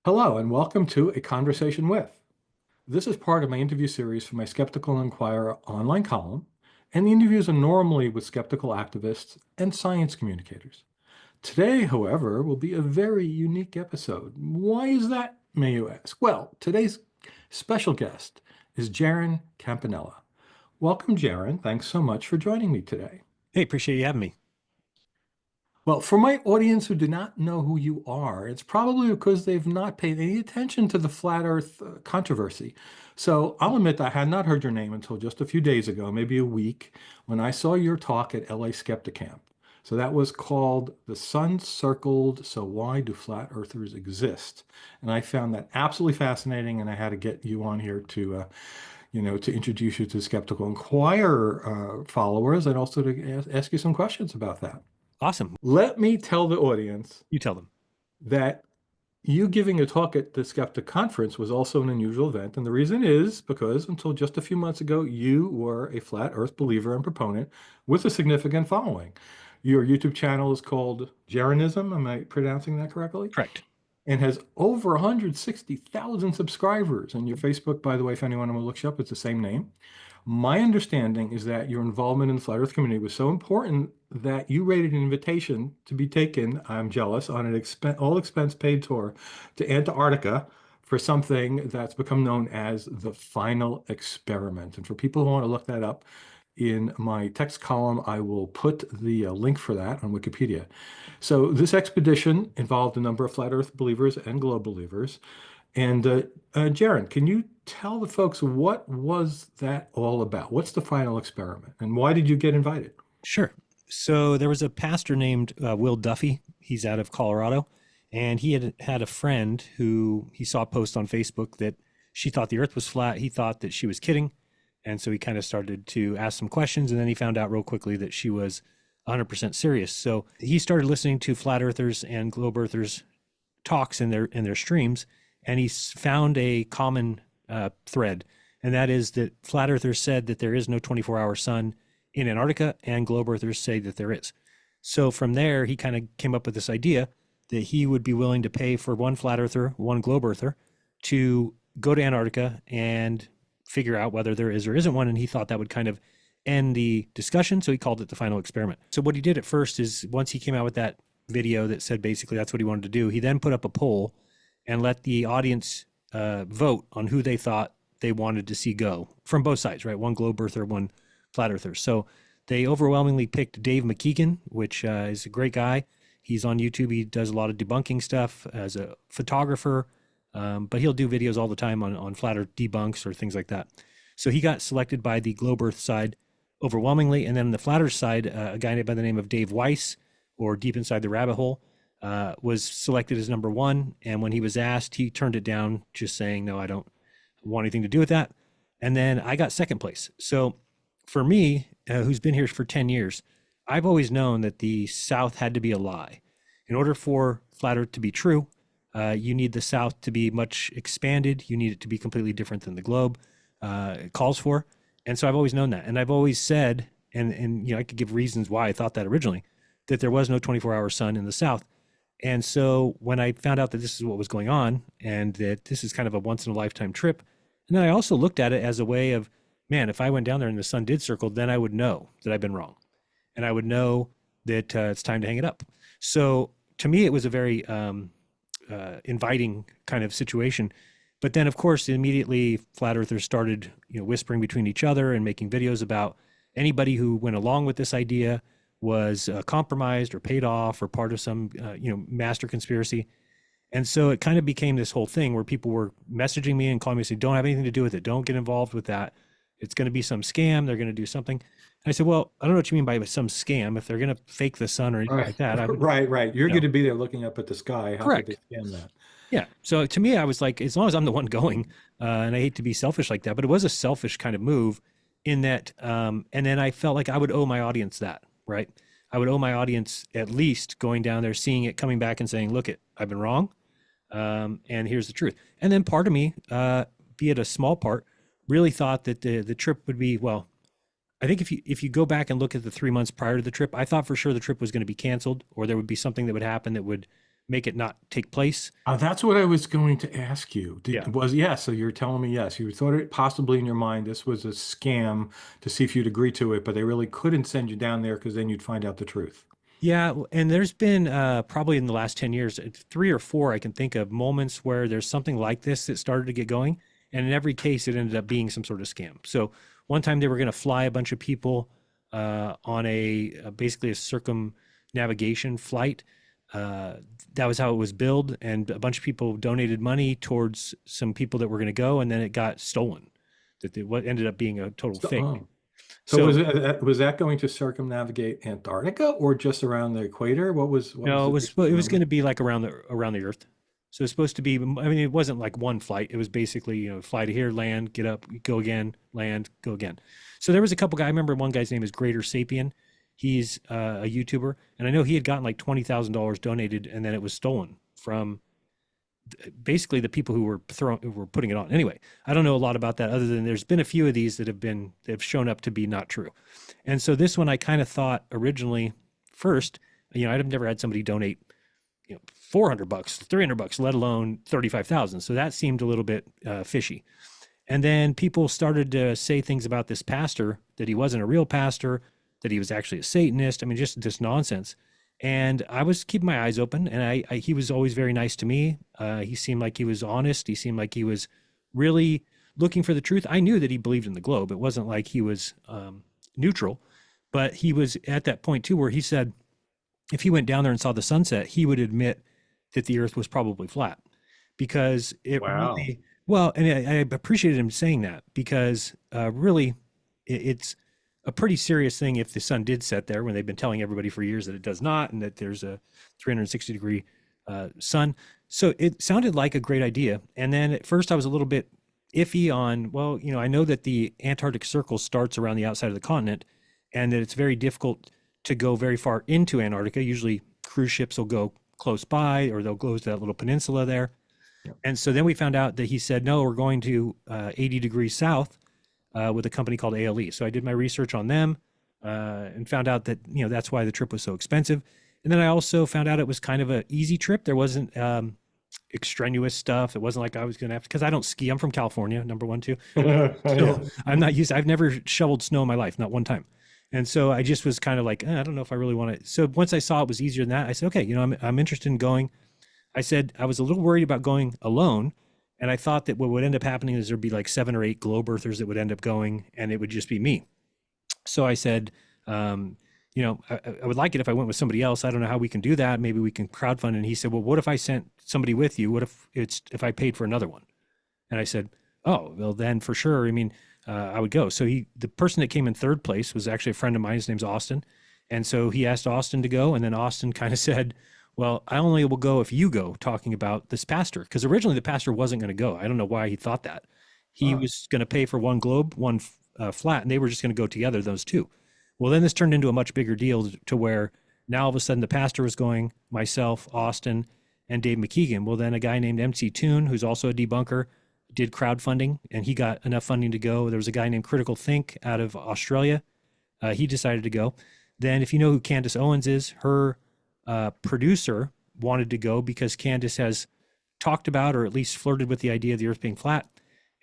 Hello, and welcome to A Conversation With. This is part of my interview series for my Skeptical Inquirer online column, and the interviews are normally with skeptical activists and science communicators. Today, however, will be a very unique episode. Why is that, may you ask? Well, today's special guest is Jeran Campanella. Welcome, Jeran. Thanks so much for joining me today. Hey, appreciate you having me. Well, for my audience who do not know who you are, it's probably because they've not paid any attention to the flat Earth controversy. So I'll admit I had not heard your name until just a few days ago, maybe a week, when I saw your talk at LA Skeptic Camp. So that was called The Sun Circled, So Why Do Flat Earthers Exist? And I found that absolutely fascinating, and I had to get you on here to introduce you to Skeptical Inquirer followers and also to ask you some questions about that. Awesome. Let me tell the audience You tell them. that you giving a talk at the Skeptic Conference was also an unusual event. And the reason is because until just a few months ago, you were a flat Earth believer and proponent with a significant following. Your YouTube channel is called Jeranism. Am I pronouncing that correctly? Correct. And has over 160,000 subscribers. And your Facebook, by the way, if anyone looks you up, it's the same name. My understanding is that your involvement in the flat Earth community was so important that you rated an invitation to be taken, I'm jealous, on an all expense paid tour to Antarctica for something that's become known as the final experiment. And for people who want to look that up, in my text column, I will put the link for that on Wikipedia. So this expedition involved a number of flat Earth believers and globe believers. And Jeran, can you tell the folks what was that all about? What's the final experiment, and why did you get invited? Sure. So there was a pastor named Will Duffy. He's out of Colorado, and he had a friend who he saw a post on Facebook that she thought the Earth was flat. He thought that she was kidding, and so he kind of started to ask some questions, and then he found out real quickly that she was 100% serious. So he started listening to flat Earthers and globe Earthers talks in their streams, and he found a common thread, and that is that flat Earthers said that there is no 24-hour sun in Antarctica, and globe Earthers say that there is. So from there, he kind of came up with this idea that he would be willing to pay for one flat Earther, one globe Earther, to go to Antarctica and figure out whether there is or isn't one, and he thought that would kind of end the discussion, so he called it the final experiment. So what he did at first is, once he came out with that video that said basically that's what he wanted to do, he then put up a poll and let the audience vote on who they thought they wanted to see go from both sides, right? One globe Earther, one flat Earther. So they overwhelmingly picked Dave McKeegan, which is a great guy. He's on YouTube. He does a lot of debunking stuff as a photographer, but he'll do videos all the time on flat Earth debunks or things like that. So he got selected by the globe Earth side overwhelmingly. And then on the flat Earth side, a guy by the name of Dave Weiss, or Deep Inside the Rabbit Hole, was selected as number one. And when he was asked, he turned it down, just saying, no, I don't want anything to do with that. And then I got second place. So for me, who's been here for 10 years, I've always known that the South had to be a lie. In order for flat Earth to be true, you need the South to be much expanded. You need it to be completely different than the globe calls for. And so I've always known that. And I've always said, and I could give reasons why I thought that originally, that there was no 24-hour sun in the South. And so when I found out that this is what was going on and that this is kind of a once-in-a-lifetime trip, and then I also looked at it as a way of, man, if I went down there and the sun did circle, then I would know that I've been wrong. And I would know that it's time to hang it up. So to me, it was a very inviting kind of situation. But then, of course, immediately flat Earthers started whispering between each other and making videos about anybody who went along with this idea was compromised or paid off or part of some master conspiracy. And so it kind of became this whole thing where people were messaging me and calling me and saying, don't have anything to do with it. Don't get involved with that. It's going to be some scam. They're going to do something. And I said, well, I don't know what you mean by some scam. If they're going to fake the sun or anything like that. I would, right. You're going to be there looking up at the sky. How correct. could they scam that? Yeah. So to me, I was like, as long as I'm the one going, and I hate to be selfish like that, but it was a selfish kind of move in that. And then I felt like I would owe my audience that, right? I would owe my audience at least going down there, seeing it, coming back and saying, look, I've been wrong. And here's the truth. And then part of me, be it a small part, really thought that the trip would be, well, I think if you go back and look at the 3 months prior to the trip, I thought for sure the trip was going to be canceled, or there would be something that would happen that would make it not take place. That's what I was going to ask you. Yeah. So you're telling me yes, you thought it possibly in your mind this was a scam to see if you'd agree to it, but they really couldn't send you down there because then you'd find out the truth. Yeah, and there's been probably in the last 10 years, 3 or 4 I can think of moments where there's something like this that started to get going. And in every case, it ended up being some sort of scam. So one time they were going to fly a bunch of people on basically a circumnavigation flight. Uh, that was how it was billed. And a bunch of people donated money towards some people that were going to go, and then it got stolen. What ended up being a total So, fake. oh. So So was that going to circumnavigate Antarctica or just around the equator? What was no, the it was going number? to be like around the Earth. So it's supposed to be. I mean, it wasn't like one flight. It was basically fly to here, land, get up, go again, land, go again. So there was a couple guys. I remember one guy's name is Greater Sapien. He's a YouTuber, and I know he had gotten like $20,000 donated, and then it was stolen from basically the people who were putting it on. Anyway, I don't know a lot about that other than there's been a few of these that have shown up to be not true. And so this one I kind of thought originally first, I'd never had somebody donate, $400, $300, let alone 35,000. So that seemed a little bit fishy. And then people started to say things about this pastor, that he wasn't a real pastor, that he was actually a Satanist. I mean, just this nonsense. And I was keeping my eyes open, and he was always very nice to me. He seemed like he was honest. He seemed like he was really looking for the truth. I knew that he believed in the globe. It wasn't like he was neutral, but he was at that point too, where he said if he went down there and saw the sunset, he would admit that the Earth was probably flat because it Wow. really well. And I appreciated him saying that because really, it's a pretty serious thing if the sun did set there when they've been telling everybody for years that it does not and that there's a 360-degree sun. So it sounded like a great idea. And then at first I was a little bit iffy on, well, I know that the Antarctic Circle starts around the outside of the continent and that it's very difficult to go very far into Antarctica. Usually cruise ships will go close by or they'll go to that little peninsula there. Yeah. And so then we found out that he said, no, we're going to 80 degrees south with a company called ALE. So I did my research on them and found out that, that's why the trip was so expensive. And then I also found out it was kind of an easy trip. There wasn't extraneous stuff. It wasn't like I was going to have to, because I don't ski. I'm from California, number one, too. So Yeah. I've never shoveled snow in my life, not one time. And so I just was kind of like, I don't know if I really want to. So once I saw it was easier than that, I said, okay, I'm interested in going. I said, I was a little worried about going alone. And I thought that what would end up happening is there'd be like 7 or 8 globe earthers that would end up going and it would just be me. So I said, I would like it if I went with somebody else. I don't know how we can do that. Maybe we can crowdfund. And he said, well, what if I sent somebody with you? What if I paid for another one? And I said, oh, well then for sure. I mean, I would go. So the person that came in third place was actually a friend of mine. His name's Austin. And so he asked Austin to go. And then Austin kind of said, well, I only will go if you go, talking about this pastor. Because originally the pastor wasn't going to go. I don't know why he thought that. He Huh. was going to pay for one globe, one flat, and they were just going to go together, those two. Well, then this turned into a much bigger deal to where now all of a sudden the pastor was going, myself, Austin, and Dave McKeegan. Well, then a guy named MC Toon, who's also a debunker, did crowdfunding and he got enough funding to go. There was a guy named Critical Think out of Australia. He decided to go. Then, if you know who Candace Owens is, her producer wanted to go because Candace has talked about or at least flirted with the idea of the Earth being flat.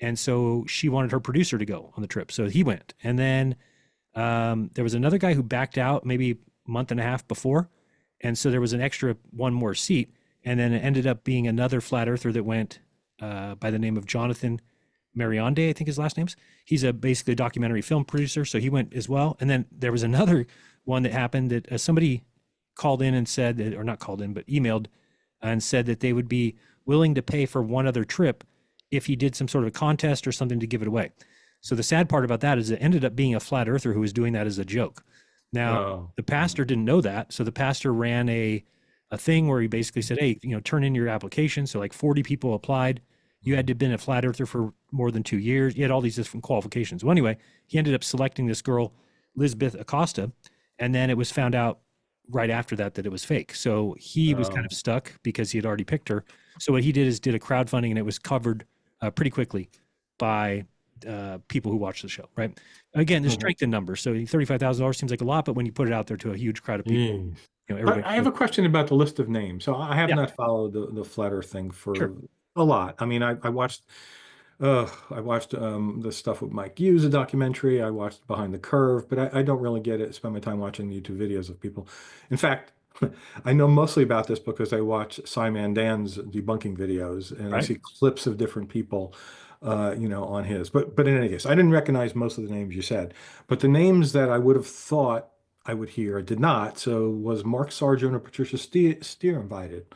And so she wanted her producer to go on the trip. So he went. And then there was another guy who backed out maybe a month and a half before. And so there was an extra one more seat. And then it ended up being another flat earther that went by the name of Jonathan Marionde, I think his last name's. He's basically a documentary film producer. So he went as well. And then there was another one that happened that somebody called in and said, or not called in, but emailed and said that they would be willing to pay for one other trip if he did some sort of contest or something to give it away. So the sad part about that is it ended up being a flat earther who was doing that as a joke. Now, Oh. the pastor didn't know that. So the pastor ran a thing where he basically said, hey, turn in your application. So like 40 people applied. You had to have been a flat earther for more than 2 years. You had all these different qualifications. Well, anyway, he ended up selecting this girl, Lisbeth Acosta. And then it was found out right after that it was fake. So he was kind Oh. of stuck because he had already picked her. So what he did is did a crowdfunding and it was covered pretty quickly by people who watch the show, right? Again, there's Mhm. strength in numbers. So $35,000 seems like a lot, but when you put it out there to a huge crowd of people, Jeez. But Everybody. I have a question about the list of names. So I have Yeah, not followed the flat Earth thing sure. for a lot. I mean, I watched the stuff with Mike Hughes, a documentary. I watched Behind the Curve, but I don't really get it. Spend my time watching YouTube videos of people. In fact, I know mostly about this because I watch Simon Dan's debunking videos, and I Right. see clips of different people, on his. But in any case, I didn't recognize most of the names you said, but the names that I would have thought I would hear, I did not. So was Mark Sargent or Patricia Steer invited?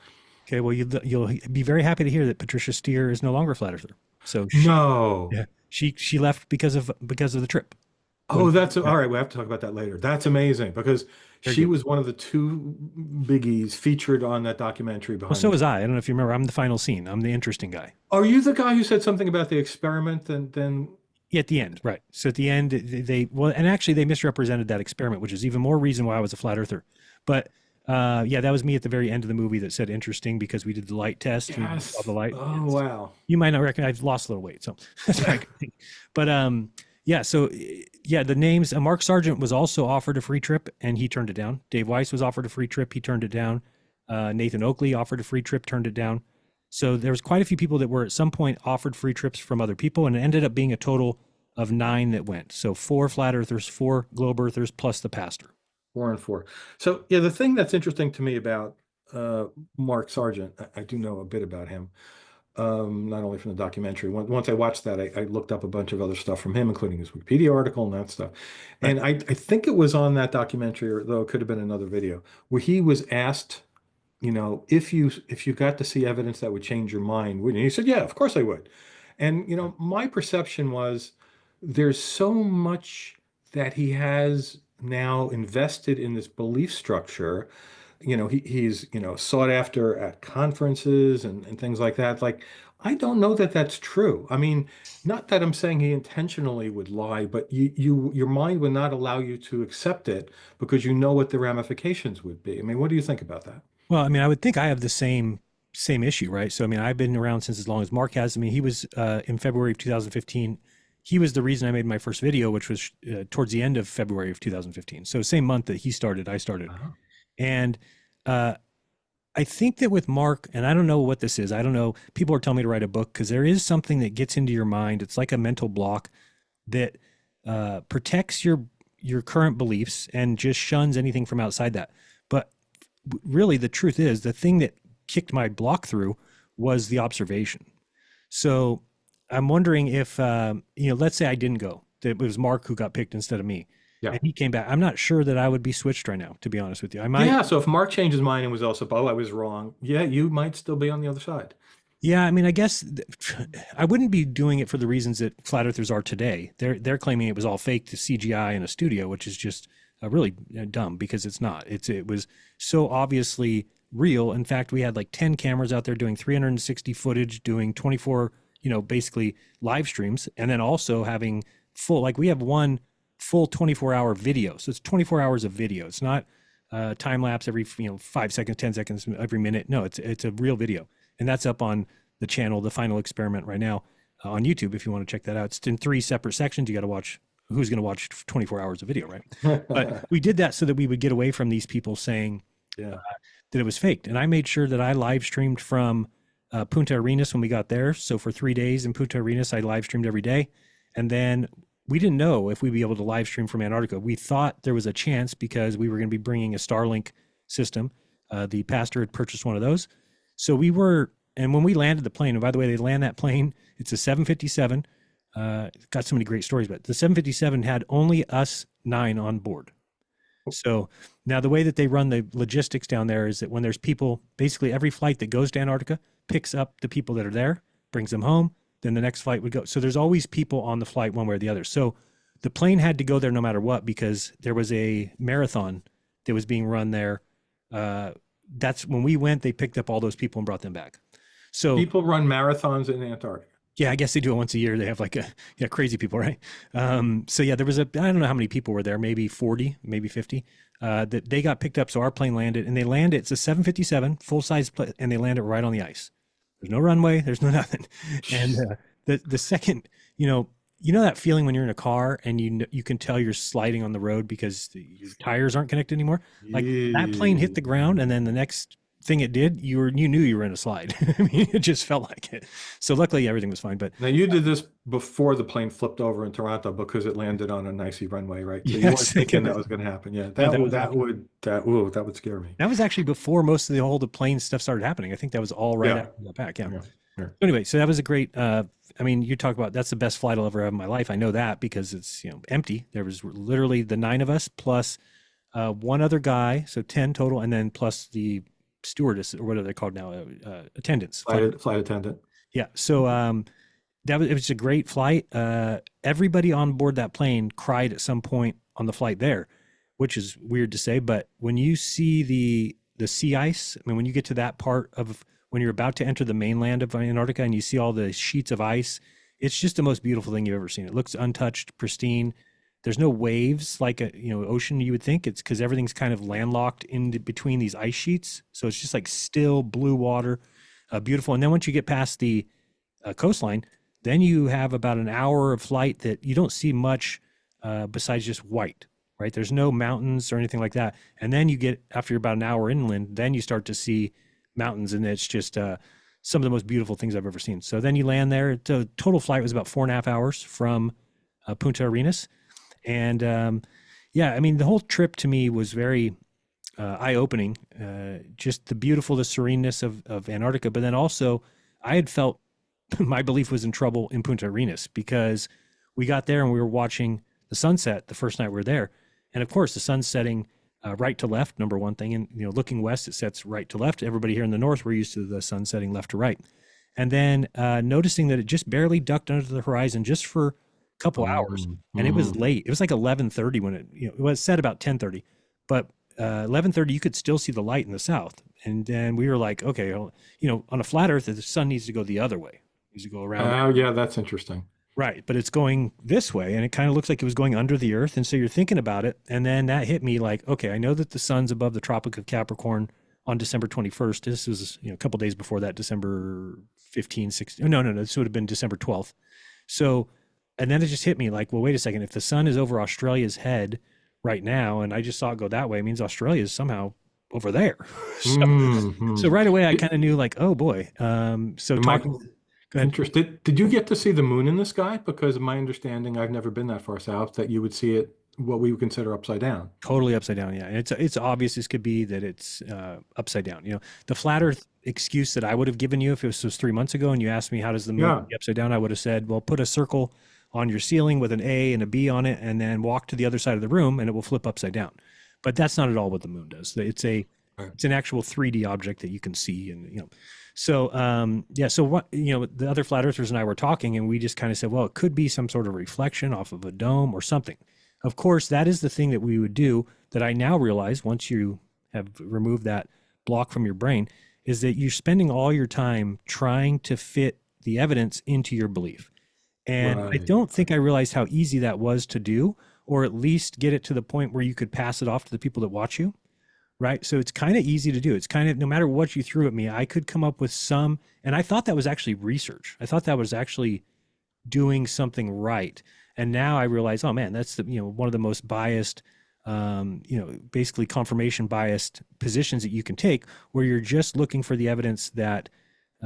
Okay. Well, you'll be very happy to hear that Patricia Steer is no longer a flat earther. So No. yeah, she left because of the trip. Oh, When that's all right. We have to talk about that later. That's amazing because very she good. was one of the two biggies featured on that documentary Well, Behind so the was Curtain. I. I don't know if you remember. I'm the final scene. I'm the interesting guy. Are you the guy who said something about the experiment? Then Yeah, at the end, right? So at the end, they well, and actually they misrepresented that experiment, which is even more reason why I was a flat earther. But yeah, that was me at the very end of the movie that said interesting because we did the light test and we saw the yes. light. Oh Yes. wow. You might not recognize. I've lost a little weight, so that's probably a good thing. But yeah. So yeah, the names. Mark Sargent was also offered a free trip and he turned it down. Dave Weiss was offered a free trip. He turned it down. Nathan Oakley offered a free trip, turned it down. So there was quite a few people that were at some point offered free trips from other people, and it ended up being a total of 9 that went. So 4 flat earthers, 4 globe earthers, plus the pastor. 4 and 4. So yeah, the thing that's interesting to me about uh, Mark Sargent, I do know a bit about him. Not only from the documentary. Once I watched that, I looked up a bunch of other stuff from him, including his Wikipedia article and that stuff. Right. And I think it was on that documentary, or though it could have been another video, where he was asked, if you got to see evidence that would change your mind, wouldn't you? He said, yeah, of course I would. And my perception was there's so much that he has now invested in this belief structure. He's sought after at conferences and things like that. Like, I don't know that that's true. I mean, not that I'm saying he intentionally would lie, but your mind would not allow you to accept it because you know what the ramifications would be. I mean, what do you think about that? Well, I mean, I would think I have the same issue, right? So I mean, I've been around since as long as Mark has. I mean, he was in February of 2015. He was the reason I made my first video, which was towards the end of February of 2015. So same month that he started, I started. Uh-huh. And uh, I think that with Mark, and I don't know what this is. I don't know. People are telling me to write a book because there is something that gets into your mind. It's like a mental block that protects your current beliefs and just shuns anything from outside that. But really, the truth is, the thing that kicked my block through was the observation. So I'm wondering if let's say I didn't go. That it was Mark who got picked instead of me, Yeah. and he came back. I'm not sure that I would be switched right now. To be honest with you, I might. Yeah. So if Mark changed his mind and was also, oh, I was wrong. Yeah, you might still be on the other side. Yeah, I mean, I guess I wouldn't be doing it for the reasons that flat earthers are today. They're claiming it was all fake to CGI in a studio, which is just really dumb because it's not. It was so obviously real. In fact, we had like 10 cameras out there doing 360 footage, doing 24, basically live streams, and then also having full like we have one full 24-hour video. So it's 24 hours of video. It's not time lapse every 5 seconds, 10 seconds every minute. No, it's a real video, and that's up on the channel, The Final Experiment, right now on YouTube. If you want to check that out, it's in 3 separate sections. You got to watch. Who's going to watch 24 hours of video, right? But we did that so that we would get away from these people saying Yeah. that it was faked. And I made sure that I live streamed from Punta Arenas when we got there. So for 3 days in Punta Arenas, I live streamed every day. And then we didn't know if we'd be able to live stream from Antarctica. We thought there was a chance because we were going to be bringing a Starlink system. The pastor had purchased one of those. So we were, and when we landed the plane, and by the way, they land that plane, it's a 757. Got so many great stories, but the 757 had only us 9 on board. So now the way that they run the logistics down there is that when there's people, basically every flight that goes to Antarctica picks up the people that are there, brings them home, then the next flight would go. So there's always people on the flight one way or the other. So the plane had to go there no matter what because there was a marathon that was being run there. That's when we went, they picked up all those people and brought them back. So People run marathons in Antarctica. yeah, I guess they do it once a year. They have like crazy people, right? So yeah, there was I don't know how many people were there, maybe 40, maybe 50, that they got picked up. So our plane landed and they landed, it's a 757 full size plane and they landed right on the ice. There's no runway, there's no nothing. And the second, you know that feeling when you're in a car and you can tell you're sliding on the road because your tires aren't connected anymore? Like that plane hit Yeah. the ground, and then the next thing it did, you knew you were in a slide. I mean, it just felt like it. So luckily everything was fine. But Now you did this before the plane flipped over in Toronto because it landed on an icy runway, right? So you weren't yes, thinking that was going to happen. Yeah, no, that was ooh, that would scare me. that was actually before most of the plane stuff started happening. I think that was all right Yeah, after we got back. Yeah. yeah, yeah. Anyway, so that was a great. I mean, you talk about that's the best flight I'll ever have in my life. I know that because it's empty. There was literally the 9 of us plus one other guy, so 10 total, and then plus the stewardess or whatever they're called now, attendants. Flight attendant. Yeah. So it was a great flight. Everybody on board that plane cried at some point on the flight there, which is weird to say, but when you see the sea ice, I mean, when you get to that part of when you're about to enter the mainland of Antarctica and you see all the sheets of ice, it's just the most beautiful thing you've ever seen. It looks untouched, pristine. There's no waves like a ocean you would think. It's because everything's kind of landlocked in between these ice sheets, so it's just like still blue water, beautiful. And then once you get past the coastline, then you have about an hour of flight that you don't see much besides just white, right? There's no mountains or anything like that. And then you get, after you're about an hour inland, then you start to see mountains, and it's just some of the most beautiful things I've ever seen. So then you land there. The total flight was about 4.5 hours from Punta Arenas. And yeah, I mean, the whole trip to me was very eye-opening, just the sereneness of Antarctica. But then also I had felt my belief was in trouble in Punta Arenas because we got there and we were watching the sunset the first night we were there. And of course, the sun's setting right to left, number one thing. And, looking west, it sets right to left. Everybody here in the north, we're used to the sun setting left to right. And then noticing that it just barely ducked under the horizon just for a couple hours. And it was late. It was like 11:30 when it was set about 10:30. But 11:30, you could still see the light in the south. And then we were like, okay, on a flat earth, the sun needs to go the other way. To go around. Oh, yeah, that's interesting. Right. But it's going this way and it kind of looks like it was going under the earth. And so you're thinking about it. And then that hit me like, okay, I know that the sun's above the Tropic of Capricorn on December 21st. This was, a couple days before that, December 15, 16. No. This would have been December 12th. So, and then it just hit me like, well, wait a second. If the sun is over Australia's head right now, and I just saw it go that way, it means Australia is somehow over there. So right away, I kind of knew like, oh boy. So talking. Interested. Did you get to see the moon in the sky? Because of my understanding, I've never been that far south, that you would see it what we would consider upside down. Totally upside down, yeah. And it's obvious as could be that it's upside down. The flat Earth excuse that I would have given you if it was 3 months ago, and you asked me how does the moon be upside down, I would have said, well, put a circle on your ceiling with an A and a B on it, and then walk to the other side of the room, and it will flip upside down. But that's not at all what the moon does. It's an actual 3D object that you can see, and So, so what, the other flat earthers and I were talking and we just kind of said, well, it could be some sort of reflection off of a dome or something. Of course, that is the thing that we would do that I now realize once you have removed that block from your brain is that you're spending all your time trying to fit the evidence into your belief. And I don't think I realized how easy that was to do, or at least get it to the point where you could pass it off to the people that watch you. Right. So it's kind of easy to do. It's kind of, no matter what you threw at me, I could come up with some, and I thought that was actually research. I thought that was actually doing something right. And now I realize, oh man, that's one of the most biased, basically confirmation biased positions that you can take, where you're just looking for the evidence that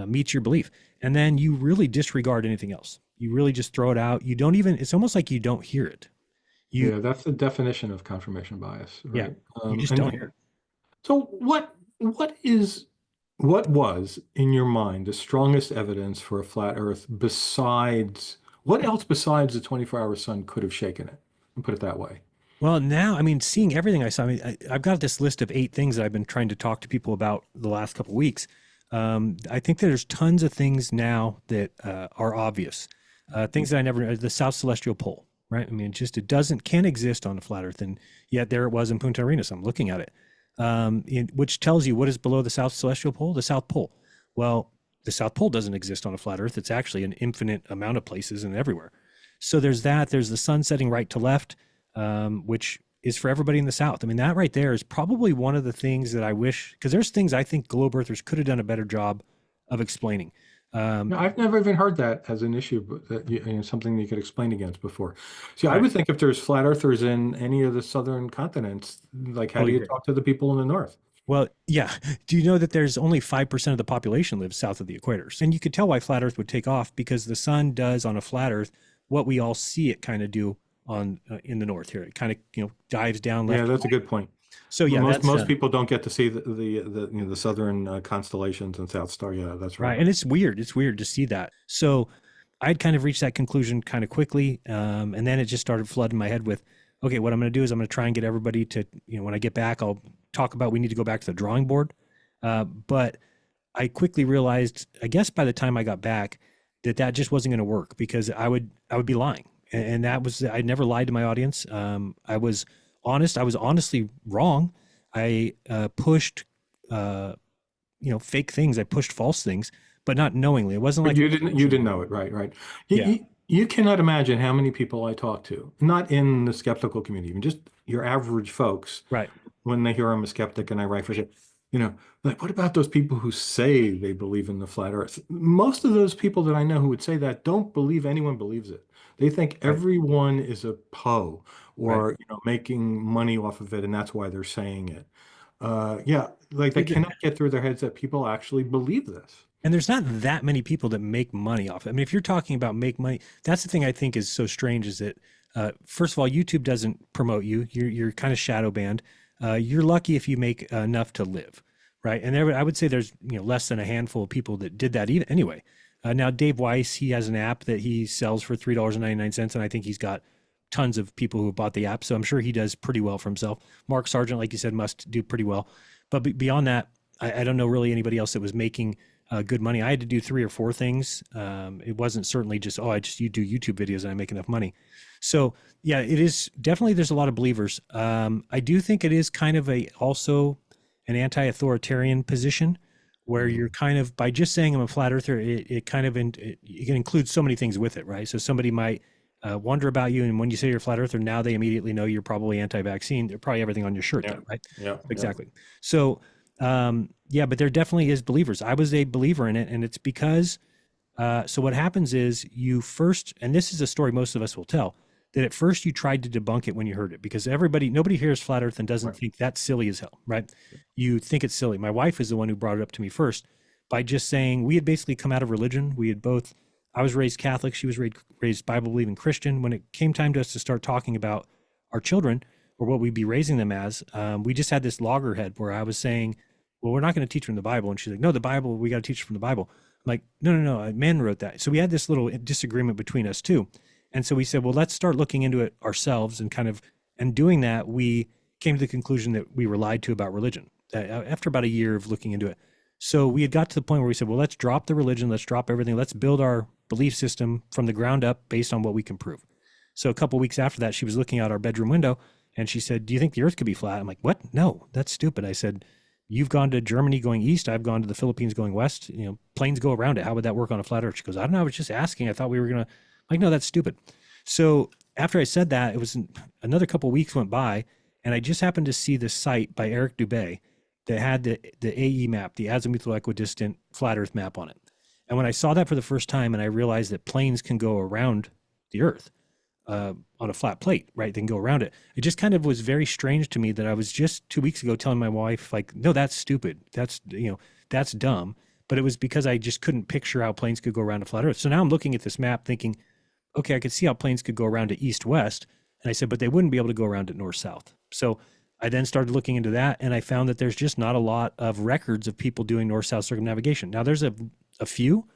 meets your belief. And then you really disregard anything else. You really just throw it out. You don't even, it's almost like you don't hear it. Yeah, that's the definition of confirmation bias. Right? Yeah, you just don't hear it. So what was in your mind the strongest evidence for a flat Earth besides what else besides the 24-hour sun could have shaken it? And put it that way. Well, now, I mean, seeing everything I saw, I've got this list of 8 things that I've been trying to talk to people about the last couple of weeks. I think there's tons of things now that are obvious. Things that I never, the South Celestial Pole, right? I mean, it can't exist on a flat Earth. And yet there it was in Punta Arenas. I'm looking at it. Which tells you what is below the South Celestial Pole, the South Pole. Well, the South Pole doesn't exist on a flat Earth. It's actually an infinite amount of places and everywhere. So there's that. There's the sun setting right to left, which is for everybody in the South. I mean, that right there is probably one of the things that I wish, because there's things I think globe earthers could have done a better job of explaining. No, I've never even heard that as an issue, but that something you could explain against before. See, I Right. would think if there's flat earthers in any of the southern continents, like how do Totally you agree. talk to the people in the north? Well, yeah. Do you know that there's only 5% of the population lives south of the equator? And you could tell why flat Earth would take off because the sun does on a flat Earth what we all see it kind of do on in the north here. It kind of, dives down Yeah, left and that's a right. good point. So Well, yeah, that's most people don't get to see the southern constellations and South Star. Yeah, that's right. right. And it's weird. It's weird to see that. So I'd kind of reached that conclusion kind of quickly. And then it just started flooding my head with, okay, what I'm going to do is I'm going to try and get everybody to, when I get back, I'll talk about we need to go back to the drawing board. But I quickly realized, I guess by the time I got back, that just wasn't going to work because I would be lying, and that was I never lied to my audience. I was honest. I was honestly wrong. I pushed, fake things. I pushed false things, but not knowingly. It wasn't But like you didn't know it, right? Right. yeah, You cannot imagine how many people I talk to, not in the skeptical community, even just your average folks, right. when they hear I'm a skeptic and I write for shit, you know, like, what about those people who say they believe in the flat earth? Most of those people that I know who would say that don't believe anyone believes it. They think Right. everyone is a Poe Right. or, making money off of it, and that's why they're saying it. Yeah, like they But cannot get through their heads that people actually believe this. and there's not that many people that make money off it. I mean, if you're talking about make money, that's the thing I think is so strange is that, first of all, YouTube doesn't promote you. You're kind of shadow banned. You're lucky if you make enough to live, right? And I would say there's less than a handful of people that did that even anyway. Now Dave Weiss, he has an app that he sells for $3.99, and I think he's got tons of people who bought the app. So I'm sure he does pretty well for himself. Mark Sargent, like you said, must do pretty well. But beyond that, I don't know really anybody else that was making good money. I had to do 3 or 4 things. It wasn't certainly just, oh, you do YouTube videos and I make enough money. So yeah, it is definitely, there's a lot of believers. I do think it is kind of also an anti-authoritarian position where Mhm. you're kind of, by just saying I'm a flat earther, it kind of, you can include so many things with it, right? So somebody might wonder about you. And when you say you're a flat earther, now they immediately know you're probably anti-vaccine. They're probably everything on your shirt Yeah, then, right? yeah, yeah. Exactly. So, yeah, but there definitely is believers. I was a believer in it, and it's because. So what happens is you first, and this is a story most of us will tell, that at first you tried to debunk it when you heard it because nobody hears flat Earth and doesn't Right. think that's silly as hell, right? You think it's silly. My wife is the one who brought it up to me first by just saying we had basically come out of religion. We had both. I was raised Catholic. She was raised Bible believing Christian. When it came time to us to start talking about our children or what we'd be raising them as, we just had this loggerhead where I was saying, well, we're not going to teach them the Bible. And she's like, no, the Bible, we got to teach them from the Bible. I'm like, no, no, no, men wrote that. So we had this little disagreement between us too. And so we said, well, let's start looking into it ourselves and doing that, we came to the conclusion that we were lied to about religion after about a year of looking into it. So we had got to the point where we said, well, let's drop the religion, let's drop everything, let's build our belief system from the ground up based on what we can prove. So a couple of weeks after that, she was looking out our bedroom window and she said, do you think the earth could be flat? I'm like, what? No, that's stupid. I said, you've gone to Germany going east. I've gone to the Philippines going west. Planes go around it. How would that work on a flat earth? She goes, I don't know. I was just asking. I thought we were going to, like, no, that's stupid. So after I said that, it was another couple of weeks went by and I just happened to see this site by Eric Dubay that had the AE map, the azimuthal equidistant flat earth map on it. And when I saw that for the first time and I realized that planes can go around the earth, on a flat plate, right? They can go around it. It just kind of was very strange to me that I was just 2 weeks ago telling my wife, like, no, that's stupid. That's dumb. But it was because I just couldn't picture how planes could go around a flat earth. So now I'm looking at this map thinking, okay, I could see how planes could go around it east-west. And I said, but they wouldn't be able to go around it north-south. So I then started looking into that and I found that there's just not a lot of records of people doing north-south circumnavigation. Now there's a few,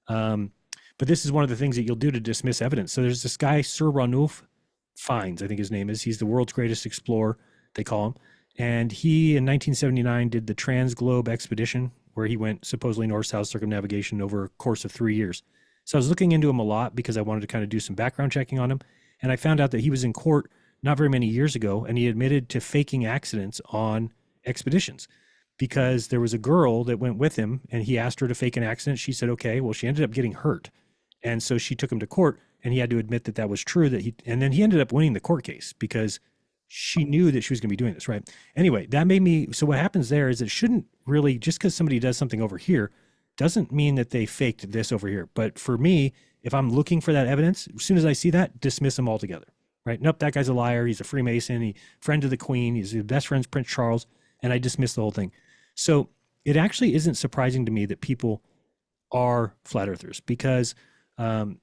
but this is one of the things that you'll do to dismiss evidence. So there's this guy, Sir Ranulph Fiennes, I think his name is. He's the world's greatest explorer, they call him. And he, in 1979, did the Trans-Globe Expedition, where he went supposedly north-south circumnavigation over a course of 3 years. So I was looking into him a lot because I wanted to kind of do some background checking on him. And I found out that he was in court not very many years ago, and he admitted to faking accidents on expeditions because there was a girl that went with him, and he asked her to fake an accident. She said, okay. Well, she ended up getting hurt. And so she took him to court and he had to admit that was true and then he ended up winning the court case because she knew that she was going to be doing this, right? Anyway, so what happens there is it shouldn't really, just because somebody does something over here doesn't mean that they faked this over here. But for me, if I'm looking for that evidence, as soon as I see that, dismiss them altogether. Right? Nope, that guy's a liar. He's a Freemason. He friend of the Queen. He's his best friend's Prince Charles, and I dismiss the whole thing. So it actually isn't surprising to me that people are flat earthers because the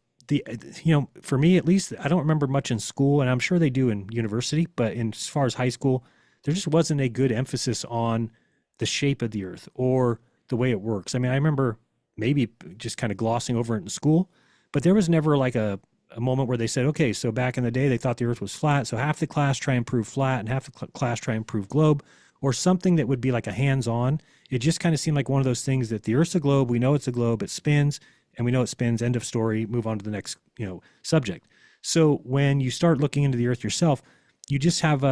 for me at least, I don't remember much in school, and I'm sure they do in university, but as far as high school, there just wasn't a good emphasis on the shape of the earth or the way it works. I mean, I remember maybe just kind of glossing over it in school, but there was never like a moment where they said, okay, so back in the day, they thought the earth was flat. So half the class try and prove flat and half the class try and prove globe, or something that would be like a hands-on. It just kind of seemed like one of those things that the earth's a globe. We know it's a globe. It spins and we know it spins. End of story. Move on to the next, subject. So when you start looking into the earth yourself, you just have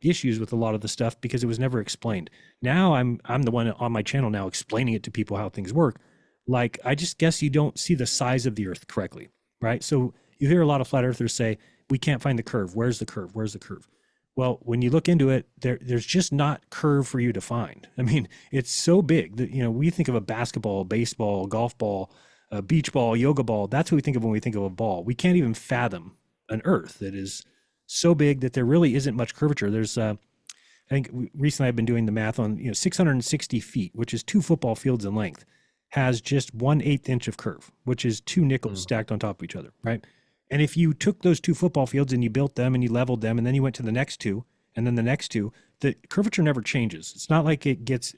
issues with a lot of the stuff because it was never explained. Now I'm the one on my channel now explaining it to people how things work. Like, I just guess you don't see the size of the earth correctly, right? So you hear a lot of flat earthers say, we can't find the curve. Where's the curve? Where's the curve? Well, when you look into it, there's just not curve for you to find. I mean, it's so big that, we think of a basketball, baseball, golf ball, a beach ball, yoga ball. That's what we think of when we think of a ball. We can't even fathom an earth that is so big that there really isn't much curvature. There's, I think recently I've been doing the math on, 660 feet, which is 2 football fields in length, has just 1/8 inch of curve, which is 2 nickels stacked on top of each other, right? And if you took those 2 football fields and you built them and you leveled them, and then you went to the next 2 and then the next 2, the curvature never changes. It's not like it gets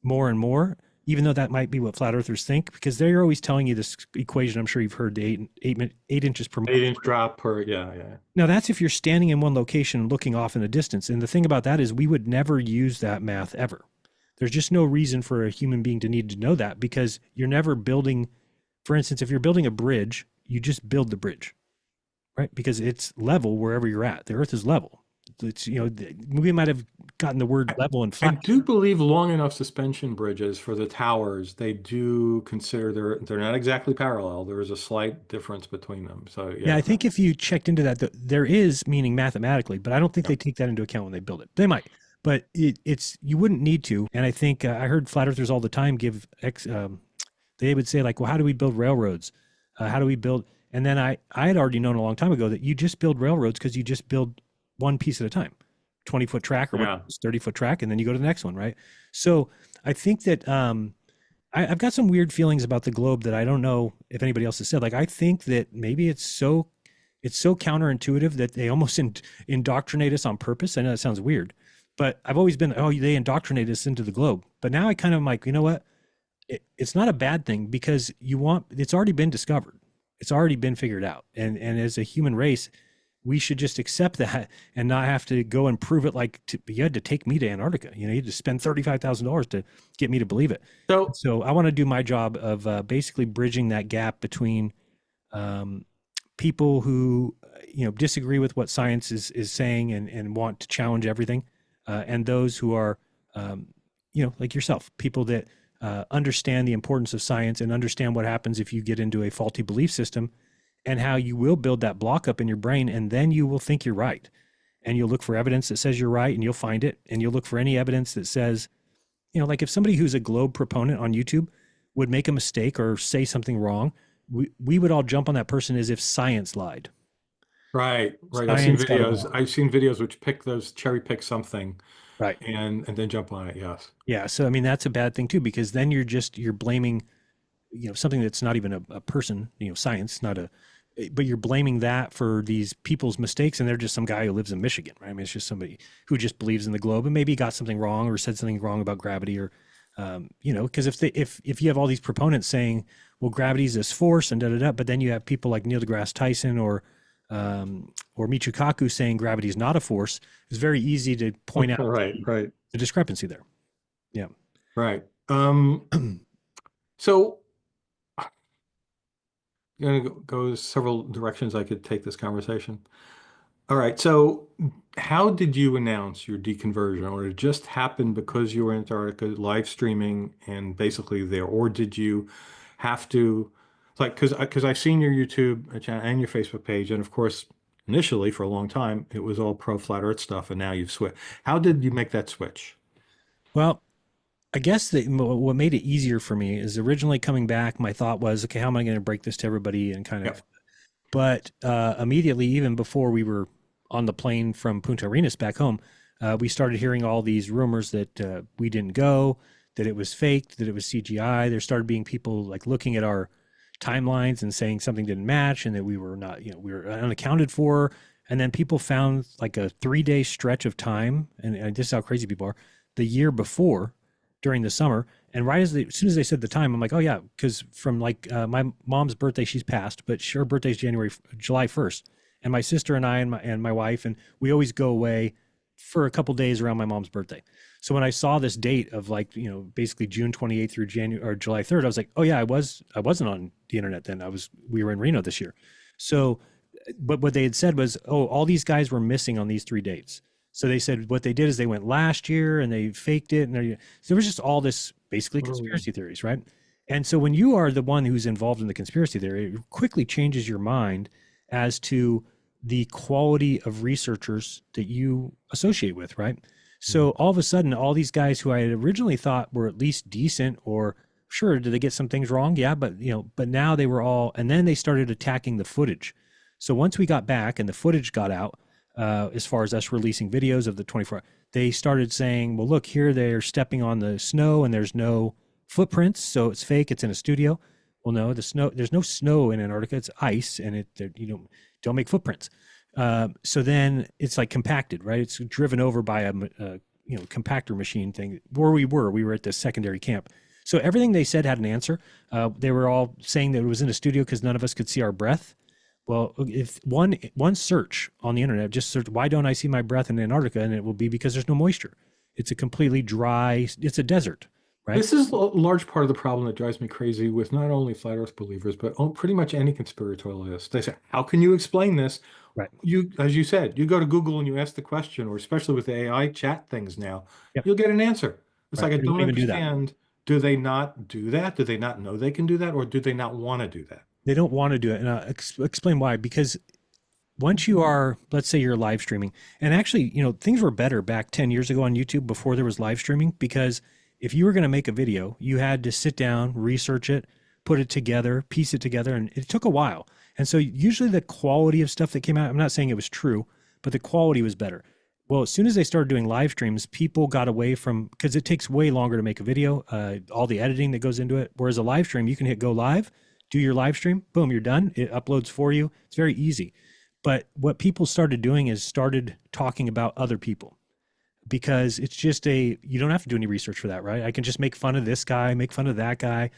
more and more, even though that might be what flat earthers think, because they're always telling you this equation. I'm sure you've heard the 8 inches per 8 inch drop per, yeah. Now, that's if you're standing in one location looking off in the distance. And the thing about that is we would never use that math ever. There's just no reason for a human being to need to know that, because you're never building, for instance, if you're building a bridge, you just build the bridge, right? Because it's level wherever you're at. The earth is level. It's, we might have gotten the word level and I flat. do believe long enough suspension bridges for the towers, they do consider they're not exactly parallel. There is a slight difference between them. So Yeah, yeah. I think if you checked into that, there is meaning mathematically, but I don't think they take that into account when they build it. They might, but it's you wouldn't need to. And I think I heard flat earthers all the time give they would say like, well, how do we build railroads? How do we build? And then I had already known a long time ago that you just build railroads because you just build one piece at a time, 20-foot track or Yeah. 30-foot track, and then you go to the next one, right? So I think that I've got some weird feelings about the globe that I don't know if anybody else has said. Like, I think that maybe it's so counterintuitive that they almost indoctrinate us on purpose. I know that sounds weird, but I've always been, oh, they indoctrinate us into the globe. But now I kind of am like, you know what? It's not a bad thing, because it's already been discovered. It's already been figured out. And as a human race, we should just accept that and not have to go and prove it. Like, you had to take me to Antarctica. You had to spend $35,000 to get me to believe it. So I want to do my job of basically bridging that gap between people who disagree with what science is saying and want to challenge everything, and those who are like yourself, people that understand the importance of science and understand what happens if you get into a faulty belief system, and how you will build that block up in your brain, and then you will think you're right. And you'll look for evidence that says you're right, and you'll find it. And you'll look for any evidence that says, like if somebody who's a globe proponent on YouTube would make a mistake or say something wrong, we would all jump on that person as if science lied. Right. Science got it wrong. I've seen videos which cherry pick something, Right. and then jump on it. Yes. Yeah. So, I mean, that's a bad thing too, because then you're blaming, something that's not even a person, science, but you're blaming that for these people's mistakes, and they're just some guy who lives in Michigan, right? I mean, it's just somebody who just believes in the globe and maybe got something wrong or said something wrong about gravity, or, because if you have all these proponents saying, well, gravity is this force and da-da-da, but then you have people like Neil deGrasse Tyson or Michio Kaku saying gravity is not a force, it's very easy to point out Right. the discrepancy there. Yeah. Right. So going to go several directions I could take this conversation. All right. So how did you announce your deconversion? Or it just happened because you were in Antarctica live streaming and basically there? Or did you have to, like, because I've seen your YouTube channel and your Facebook page, and of course, initially for a long time, it was all pro flat Earth stuff, and now you've switched. How did you make that switch? Well, I guess that what made it easier for me is originally coming back, my thought was, okay, how am I going to break this to everybody and kind of, Yep. but immediately, even before we were on the plane from Punta Arenas back home, we started hearing all these rumors that we didn't go, that it was faked, that it was CGI. There started being people like looking at our timelines and saying something didn't match and that we were not, we were unaccounted for. And then people found like a 3 day stretch of time, and this is how crazy people are, the year before during the summer. And as soon as they said the time, I'm like, oh yeah, because from like my mom's birthday, she's passed, but her birthday's July 1st, and my sister and I and my wife, and we always go away for a couple days around my mom's birthday. So when I saw this date of like basically June 28th through January or July 3rd, I was like, oh yeah, I wasn't on the internet then. We were in Reno this year. So, but what they had said was, oh, all these guys were missing on these 3 dates. So they said what they did is they went last year and they faked it, and so there was just all this basically Oh. conspiracy theories, right? And so when you are the one who's involved in the conspiracy theory, it quickly changes your mind as to the quality of researchers that you associate with, right? So all of a sudden, all these guys who I had originally thought were at least decent, or sure, did they get some things wrong? Yeah, but now they were all, and then they started attacking the footage. So once we got back and the footage got out, as far as us releasing videos of the 24, they started saying, well, look here, they're stepping on the snow and there's no footprints. So it's fake. It's in a studio. Well, no, there's no snow in Antarctica. It's ice, and don't make footprints. So then it's like compacted, right? It's driven over by a compactor machine thing. We were at the secondary camp. So everything they said had an answer. They were all saying that it was in a studio because none of us could see our breath. Well, if one search on the internet, just search, why don't I see my breath in Antarctica? And it will be because there's no moisture. It's a completely dry, it's a desert, right? This is a large part of the problem that drives me crazy with not only flat Earth believers, but pretty much any conspiratorialist. They say, "How can you explain this?" Right. As you said, you go to Google and you ask the question, or especially with the AI chat things now, Yep. you'll get an answer. It's Right. like I They don't don't even do that. understand. Do they not do that? Do they not know they can do that, or do they not want to do that? They don't want to do it. And explain why. Because once you are, let's say you're live streaming, and actually, things were better back 10 years ago on YouTube before there was live streaming, because if you were going to make a video, you had to sit down, research it, put it together, piece it together, and it took a while. And so usually the quality of stuff that came out, I'm not saying it was true, but the quality was better. Well, as soon as they started doing live streams, people got away from, because it takes way longer to make a video, all the editing that goes into it. Whereas a live stream, you can hit go live, do your live stream, boom, you're done. It uploads for you. It's very easy. But what people started doing is started talking about other people, because it's just you don't have to do any research for that, right? I can just make fun of this guy, make fun of that guy.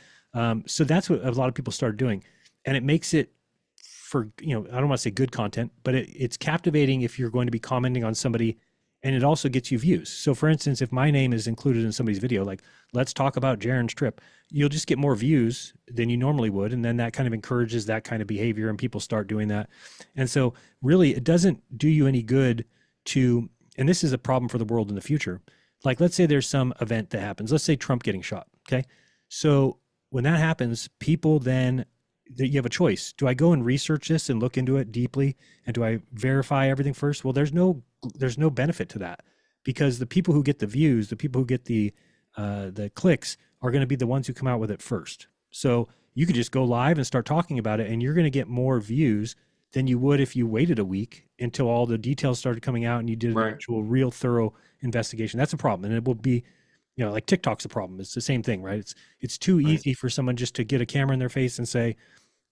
So that's what a lot of people started doing. And it makes it for, I don't want to say good content, but it's captivating if you're going to be commenting on somebody, and it also gets you views. So for instance, if my name is included in somebody's video, like let's talk about Jeran's trip, you'll just get more views than you normally would. And then that kind of encourages that kind of behavior, and people start doing that. And so really it doesn't do you any good to, and this is a problem for the world in the future. Like, let's say there's some event that happens. Let's say Trump getting shot. Okay. So when that happens, people then, you have a choice. Do I go and research this and look into it deeply? And do I verify everything first? Well, there's no benefit to that, because the people who get the views, the people who get the clicks are going to be the ones who come out with it first. So you could just go live and start talking about it, and you're going to get more views than you would if you waited a week until all the details started coming out and you did an actual real thorough investigation. That's a problem. And it will be, like TikTok's a problem. It's the same thing, right? It's too easy for someone just to get a camera in their face and say,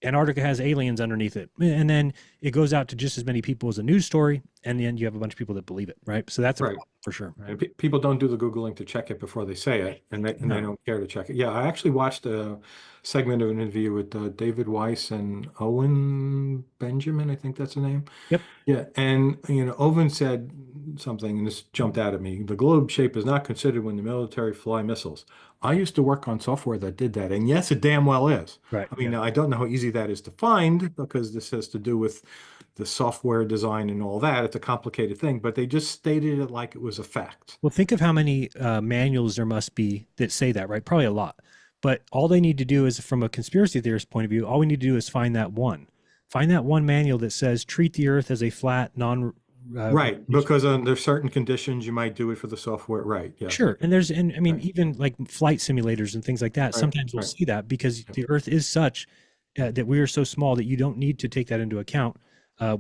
Antarctica has aliens underneath it. And then it goes out to just as many people as a news story. And then you have a bunch of people that believe it, right? So that's a problem for sure. And people don't do the Googling to check it before they say it, and they don't care to check it. Yeah, I actually watched a segment of an interview with David Weiss and Owen Benjamin, I think that's the name. Yep. Yeah, and Owen said something, and this jumped out at me. The globe shape is not considered when the military fly missiles. I used to work on software that did that, and yes, it damn well is. Right. I mean, I don't know how easy that is to find, because this has to do with the software design and all that. It's a complicated thing, but they just stated it like it was a fact. Well, think of how many manuals there must be that say that, right? Probably a lot. But all they need to do is, from a conspiracy theorist point of view, all we need to do is find that one manual that says treat the Earth as a flat, Right, because under certain conditions you might do it for the software. Right. Yes. Sure. And I mean, Right. even like flight simulators and things like that, Right. sometimes we'll Right. see that because Yep. the Earth is such that we are so small that you don't need to take that into account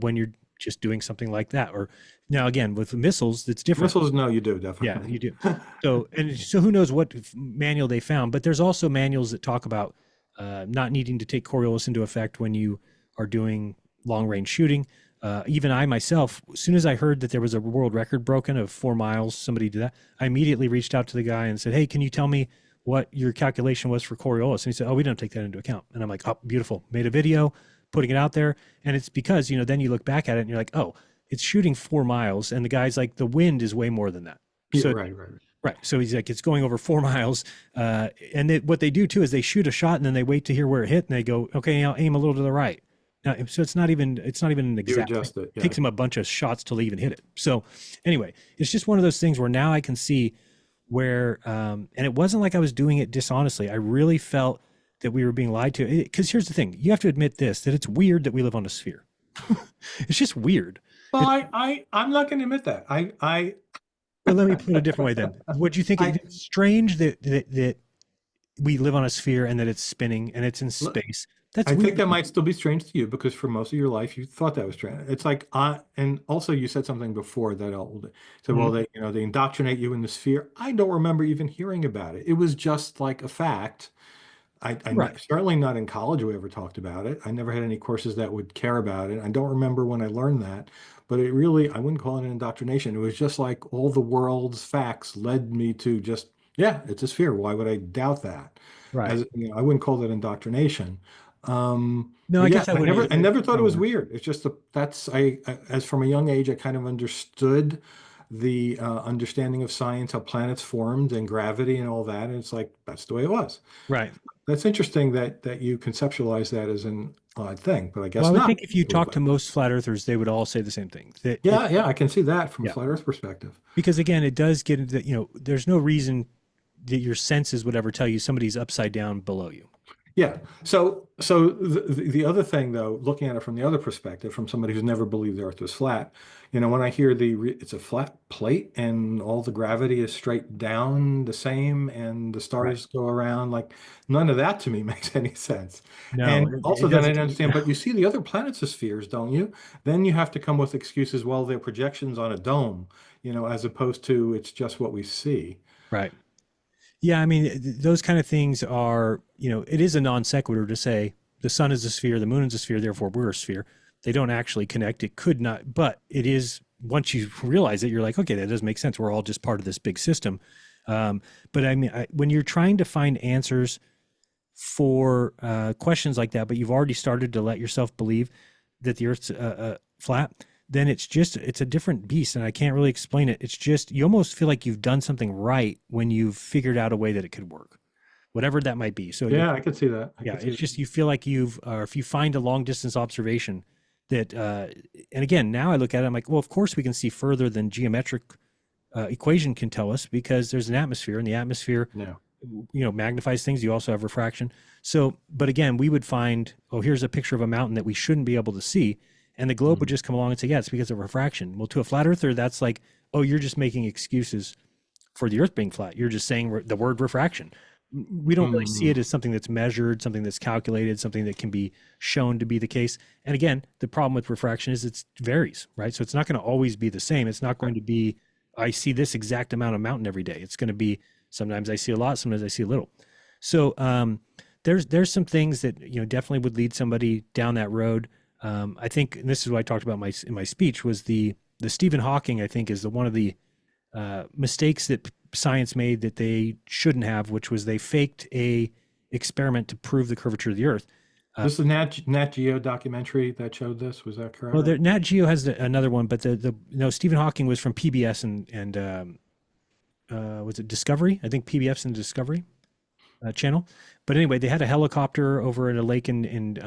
when you're just doing something like that. Or now again, with missiles, that's different. Missiles, no, you do Yeah, definitely. you do. So who knows what manual they found, but there's also manuals that talk about not needing to take Coriolis into effect when you are doing long range shooting. Even I myself, as soon as I heard that there was a world record broken of 4 miles, somebody did that, I immediately reached out to the guy and said, "Hey, can you tell me what your calculation was for Coriolis?" And he said, "Oh, we don't take that into account." And I'm like, "Oh, beautiful." Made a video, putting it out there. And it's because, then you look back at it and you're like, "Oh, it's shooting 4 miles." And the guy's like, "The wind is way more than that." Yeah. So Right. Right. Right. right. So he's like, it's going over 4 miles. What they do too is they shoot a shot and then they wait to hear where it hit and they go, okay, now aim a little to the right. Now, so it's not even an You exact thing. adjust it. It Yeah. takes them a bunch of shots till they even hit it. So anyway, it's just one of those things where now I can see where, and it wasn't like I was doing it dishonestly. I really felt that we were being lied to. Because here's the thing, you have to admit that it's weird that we live on a sphere. It's just weird. Well, I'm not going to admit that. But let me put it a different way then. Would you think I, it's strange that we live on a sphere and that it's spinning and it's in space? That's I think weird. that might still be strange to you because for most of your life you thought that was strange. It's like, and also you said something before that old. So, well, Mhm. they indoctrinate you in the sphere. I don't remember even hearing about it. It was just like a fact. Right. Certainly not in college we ever talked about it. I never had any courses that would care about it. I don't remember when I learned that, but it really, I wouldn't call it an indoctrination. It was just like all the world's facts led me to just, yeah, it's a sphere. Why would I doubt that? Right. I wouldn't call that indoctrination. No, But I yeah, guess I wouldn't I either. never thought it was Oh, weird. It's just as from a young age, I kind of understood the understanding of science, how planets formed and gravity and all that. And it's like, that's the way it was. right. That's interesting that you conceptualize that as an odd thing, but I Well, I guess would not. think if you talk to most flat earthers, they would all say the same thing. Yeah, yeah, I can see that from a Yeah. flat Earth perspective. Because again, it does get into, there's no reason that your senses would ever tell you somebody's upside down below you. Yeah. So the other thing, though, looking at it from the other perspective, from somebody who's never believed the Earth was flat, when I hear it's a flat plate and all the gravity is straight down the same and the Right. stars go around, like none of that to me makes any sense. No, And it also, then I doesn't. didn't understand, but you see the other planets as spheres, don't you? Then you have to come with excuses. Well, they're projections on a dome, as opposed to it's just what we see. Right. Yeah, I mean, those kind of things are, it is a non sequitur to say the sun is a sphere, the moon is a sphere, therefore we're a sphere. They don't actually connect. It could not, but it is, once you realize it, you're like, okay, that does make sense. We're all just part of this big system. But I mean, when you're trying to find answers for questions like that, but you've already started to let yourself believe that the Earth's flat, then it's a different beast, and I can't really explain it. It's just you almost feel like you've done something right when you've figured out a way that it could work, whatever that might be. So Yeah, I could see that. I yeah, could see it's that. just you feel like or if you find a long distance observation that, and again, now I look at it, I'm like, well, of course we can see further than geometric equation can tell us because there's an atmosphere, and the atmosphere Yeah. magnifies things. You also have refraction. So, but again, we would find, oh, here's a picture of a mountain that we shouldn't be able to see. And the globe would Mhm. just come along and say, yeah, it's because of refraction. Well, to a flat earther, that's like, oh, you're just making excuses for the earth being flat. You're just saying the word refraction. We don't really see it Mhm. as something that's measured, something that's calculated, something that can be shown to be the case. And again, the problem with refraction is it varies, right? So it's not going to always be the same. It's not going to be, I see this exact amount of mountain every day. It's going to be, sometimes I see a lot, sometimes I see a little. So there's some things that definitely would lead somebody down that road. I think, and this is what I talked about in my speech, was the Stephen Hawking. I think is one of the mistakes that science made that they shouldn't have, which was they faked a experiment to prove the curvature of the Earth. This is a Nat Geo documentary that showed this. Was that correct? Well, Nat Geo has another one, but Stephen Hawking was from PBS and was it Discovery? I think PBS and Discovery channel. But anyway, they had a helicopter over at a lake in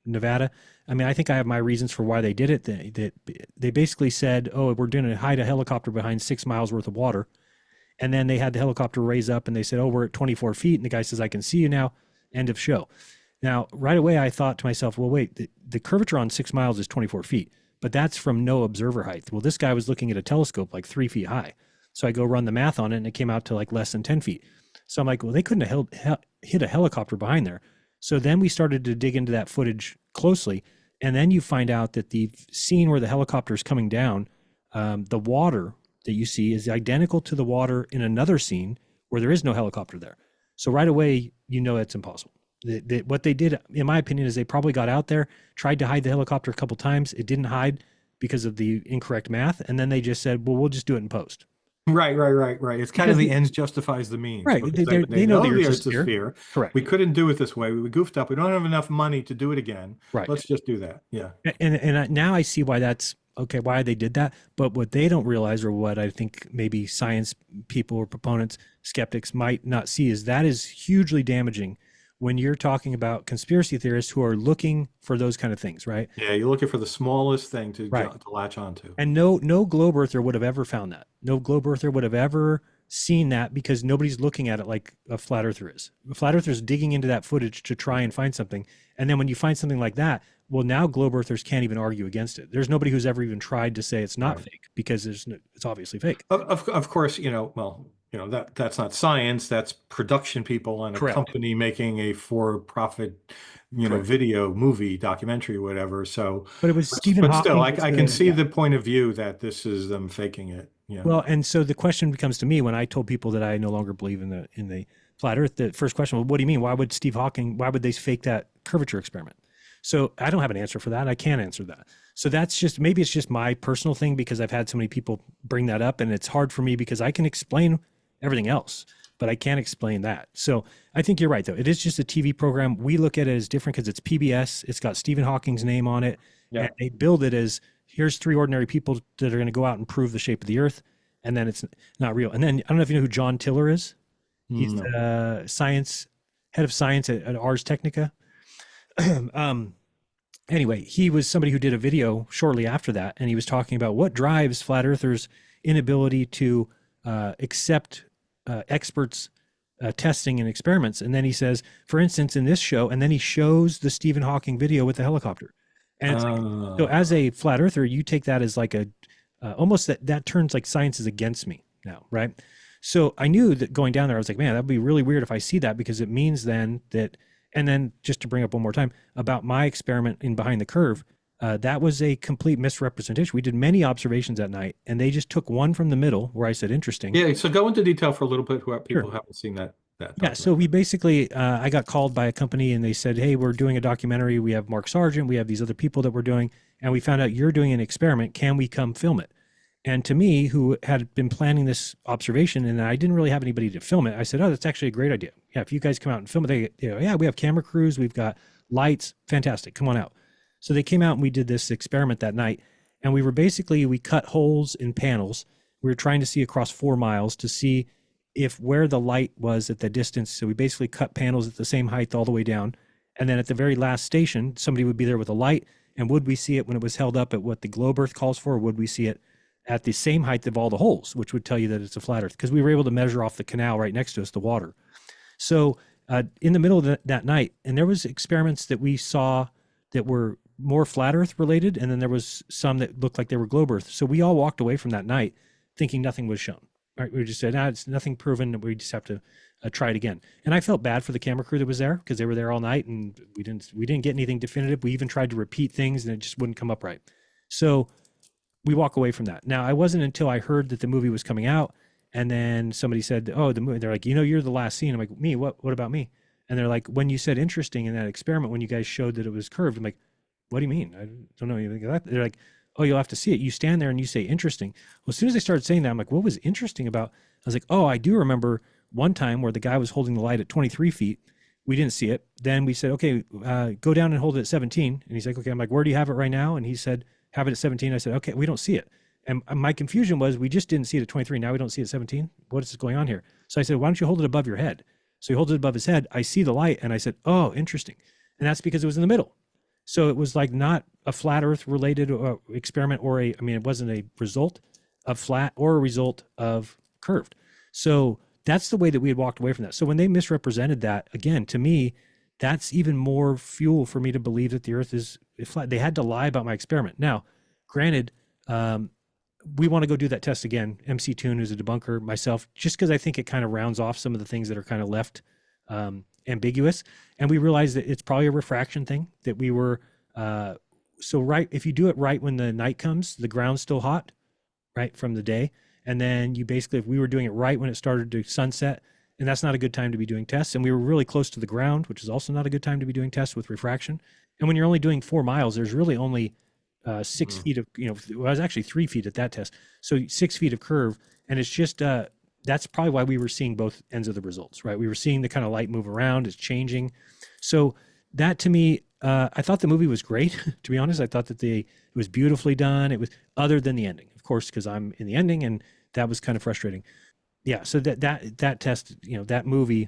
Nevada. I mean, I think I have my reasons for why they did it. They basically said, oh, we're going to hide a helicopter behind 6 miles worth of water. And then they had the helicopter raise up and they said, oh, we're at 24 feet. And the guy says, I can see you now. End of show. Now, right away, I thought to myself, well, wait, the curvature on 6 miles is 24 feet. but that's from no observer height. Well, this guy was looking at a telescope like 3 feet high. So I go run the math on it, and it came out to like less than 10 feet. So I'm like, well, they couldn't have hit a helicopter behind there. So then we started to dig into that footage closely. And then you find out that the scene where the helicopter is coming down, the water that you see is identical to the water in another scene where there is no helicopter there. So right away, you know that's impossible. What they did, in my opinion, is they probably got out there, tried to hide the helicopter a couple times. It didn't hide because of the incorrect math. And then they just said, well, we'll just do it in post. Right. It's kind Because of the ends justifies the means. right. Because They know the the Earth's Earth's a a sphere. sphere. Correct. We couldn't do it this way. We goofed up. We don't have enough money to do it again. Right. Let's just do that. Yeah. Now I see why that's okay, why they did that. But what they don't realize, or what I think maybe science people or proponents, skeptics might not see, is that is hugely damaging when you're talking about conspiracy theorists who are looking for those kind of things, right? Yeah, you're looking for the smallest thing to Right. to latch onto. And no globe earther would have ever found that. No globe earther would have ever seen that because nobody's looking at it like a flat earther is. A flat earther is digging into that footage to try and find something. And then when you find something like that, well, now globe earthers can't even argue against it. There's nobody who's ever even tried to say it's not Right. fake because it's obviously fake. Of course, that's not science. That's production people and a Correct. company making a for-profit, Correct. video, movie, documentary, whatever. So, But it was Stephen but still, Hawking. I can see the point of view that this is them faking it. Yeah. Well, and so the question becomes to me when I told people that I no longer believe in the flat Earth. The first question, well, what do you mean? Why would Steve Hawking? Why would they fake that curvature experiment? So I don't have an answer for that. I can't answer that. So that's just, maybe it's just my personal thing because I've had so many people bring that up, and it's hard for me because I can explain everything else, but I can't explain that. So I think you're right, though. It is just a TV program. We look at it as different because it's PBS. It's got Stephen Hawking's name on it. Yeah. And they build it as here's 3 ordinary people that are going to go out and prove the shape of the Earth, and then it's not real. And then I don't know if you know who John Tiller is. He's the head of science at Ars Technica. Anyway, he was somebody who did a video shortly after that, and he was talking about what drives flat earthers' inability to accept experts' testing and experiments. And then he says, for instance, in this show, and then he shows the Stephen Hawking video with the helicopter. And it's so as a flat earther, you take that as like a almost that turns like science is against me now, right? So I knew that going down there, I was like, man, that'd be really weird if I see that, because it means then that. And then just to bring up one more time about my experiment in Behind the Curve, that was a complete misrepresentation. We did many observations that night, and they just took one from the middle where I said, interesting. Yeah. So go into detail for a little bit, who people Sure. haven't seen that. Yeah. So we basically, I got called by a company and they said, hey, we're doing a documentary. We have Mark Sargent. We have these other people that we're doing. And we found out you're doing an experiment. Can we come film it? And to me, who had been planning this observation and I didn't really have anybody to film it, I said, oh, that's actually a great idea. Yeah, if you guys come out and film it, yeah, we have camera crews, we've got lights, fantastic, come on out. So they came out and we did this experiment that night. And we cut holes in panels. We were trying to see across 4 miles to see if where the light was at the distance. So we basically cut panels at the same height all the way down. And then at the very last station, somebody would be there with a light. And would we see it when it was held up at what the globe Earth calls for? Or would we see it at the same height of all the holes, which would tell you that it's a flat Earth, because we were able to measure off the canal right next to us, the water. So in the middle of that night, and there was experiments that we saw that were more flat Earth related, and then there was some that looked like they were globe Earth. So we all walked away from that night thinking nothing was shown. Right? We just said, it's nothing proven. We just have to try it again. And I felt bad for the camera crew that was there because they were there all night, and we didn't get anything definitive. We even tried to repeat things, and it just wouldn't come up right. So we walk away from that. Now, I wasn't until I heard that the movie was coming out, and then somebody said, oh, the movie, they're like, you're the last scene. I'm like, me, what about me? And they're like, when you said interesting in that experiment, when you guys showed that it was curved, I'm like, what do you mean? I don't know anything about that. They're like, oh, you'll have to see it. You stand there and you say interesting. Well, as soon as they started saying that, I'm like, what was interesting about? I was like, oh, I do remember one time where the guy was holding the light at 23 feet. We didn't see it. Then we said, okay, go down and hold it at 17. And he's like, okay. I'm like, where do you have it right now? And he said, have it at 17. I said, okay, we don't see it. And my confusion was, we just didn't see it at 23. Now we don't see it at 17. What is going on here? So I said, why don't you hold it above your head? So he holds it above his head. I see the light and I said, oh, interesting. And that's because it was in the middle. So it was like not a flat Earth related experiment it wasn't a result of flat or a result of curved. So that's the way that we had walked away from that. So when they misrepresented that, again, to me, that's even more fuel for me to believe that the Earth is flat. They had to lie about my experiment. Now, granted, we want to go do that test again. MC Toon, who's a debunker, myself, just because I think it kind of rounds off some of the things that are kind of left ambiguous. And we realized that it's probably a refraction thing, that we were, so right, if you do it right when the night comes, the ground's still hot, right, from the day. And then you basically, if we were doing it right when it started to sunset, and that's not a good time to be doing tests. And we were really close to the ground, which is also not a good time to be doing tests with refraction. And when you're only doing 4 miles, there's really only 6 feet of, well, it was actually 3 feet at that test. So 6 feet of curve. And it's just, that's probably why we were seeing both ends of the results, right? We were seeing the kind of light move around, it's changing. So that to me, I thought the movie was great, to be honest. I thought that it was beautifully done. It was, other than the ending, of course, because I'm in the ending, and that was kind of frustrating. Yeah, so that test, that movie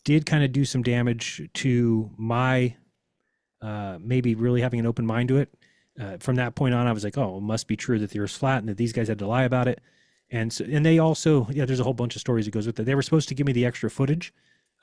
did kind of do some damage to my maybe really having an open mind to it. From that point on, I was like, oh, it must be true that the Earth's flat and that these guys had to lie about it. And so, and they also, there's a whole bunch of stories that goes with it. They were supposed to give me the extra footage,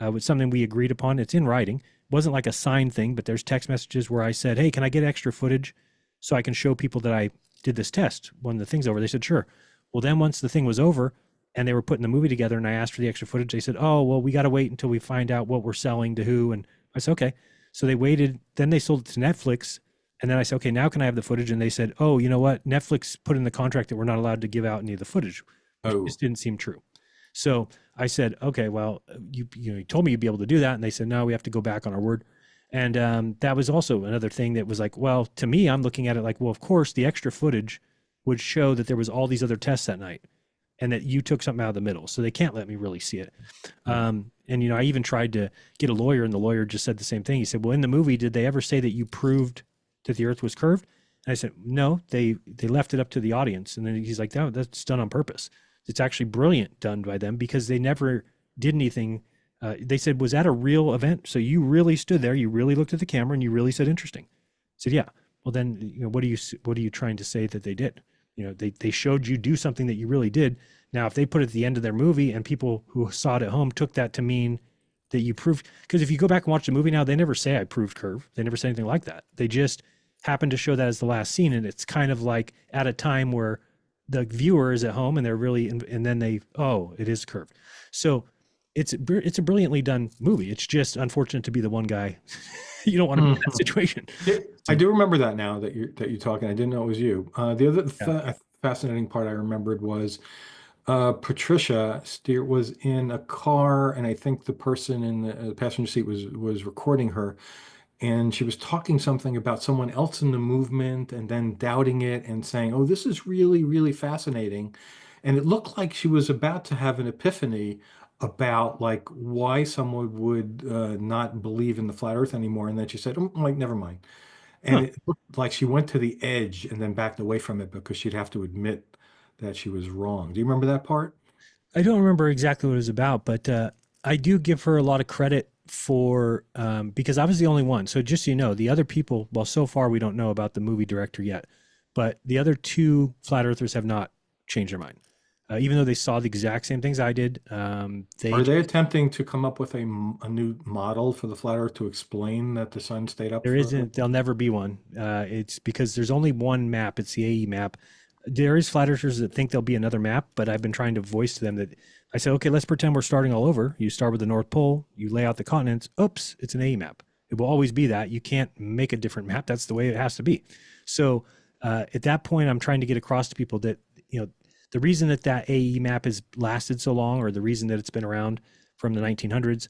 with something we agreed upon. It's in writing. It wasn't like a signed thing, but there's text messages where I said, hey, can I get extra footage so I can show people that I did this test when the thing's over? They said, sure. Well, then once the thing was over and they were putting the movie together and I asked for the extra footage, they said, oh, well, we got to wait until we find out what we're selling to who. And I said, okay. So they waited, then they sold it to Netflix. And then I said, okay, now can I have the footage? And they said, oh, you know what? Netflix put in the contract that we're not allowed to give out any of the footage. Which just didn't seem true. So I said, okay, well, you told me you'd be able to do that. And they said, no, we have to go back on our word. And that was also another thing that was like, well, to me, I'm looking at it like, well, of course, the extra footage would show that there was all these other tests that night and that you took something out of the middle. So they can't let me really see it. And, I even tried to get a lawyer, and the lawyer just said the same thing. He said, well, in the movie, did they ever say that you proved that the Earth was curved? And I said, no, they left it up to the audience. And then he's like, no, that's done on purpose. It's actually brilliant done by them because they never did anything. They said, was that a real event? So you really stood there, you really looked at the camera, and you really said, interesting. I said, yeah. Well, then, what are you trying to say that they did? They showed you do something that you really did. Now, if they put it at the end of their movie and people who saw it at home took that to mean that you proved, because if you go back and watch the movie now, they never say I proved curve. They never say anything like that. They just happen to show that as the last scene. And it's kind of like at a time where the viewer is at home and they're really, and then it is curved. So it's a brilliantly done movie. It's just unfortunate to be the one guy. You don't want to be in that situation. Yeah, I do remember that now that you're talking. I didn't know it was you. The other fascinating part I remembered was Patricia Steer was in a car, and I think the person in the passenger seat was recording her, and she was talking something about someone else in the movement, and then doubting it and saying, "Oh, this is really, really fascinating," and it looked like she was about to have an epiphany about like why someone would not believe in the flat Earth anymore, and then she said, "Oh, like never mind." And Huh. it looked like she went to the edge and then backed away from it because she'd have to admit that she was wrong. Do you remember that part? I don't remember exactly what it was about, but I do give her a lot of credit for because I was the only one. So just so you know, the other people, well, so far we don't know about the movie director yet, but the other two flat earthers have not changed their mind. Even though they saw the exact same things I did, Are they attempting to come up with a new model for the flat Earth to explain that the sun stayed up there forever? isn't, there'll never be one. It's because there's only one map. It's the AE map. There is flat earthers that think there'll be another map, but I've been trying to voice to them that I said, okay, let's pretend we're starting all over. You start with the North Pole, you lay out the continents. Oops, it's an AE map. It will always be that. You can't make a different map. That's the way it has to be. So at that point, I'm trying to get across to people that, the reason that AE map has lasted so long, or the reason that it's been around from the 1900s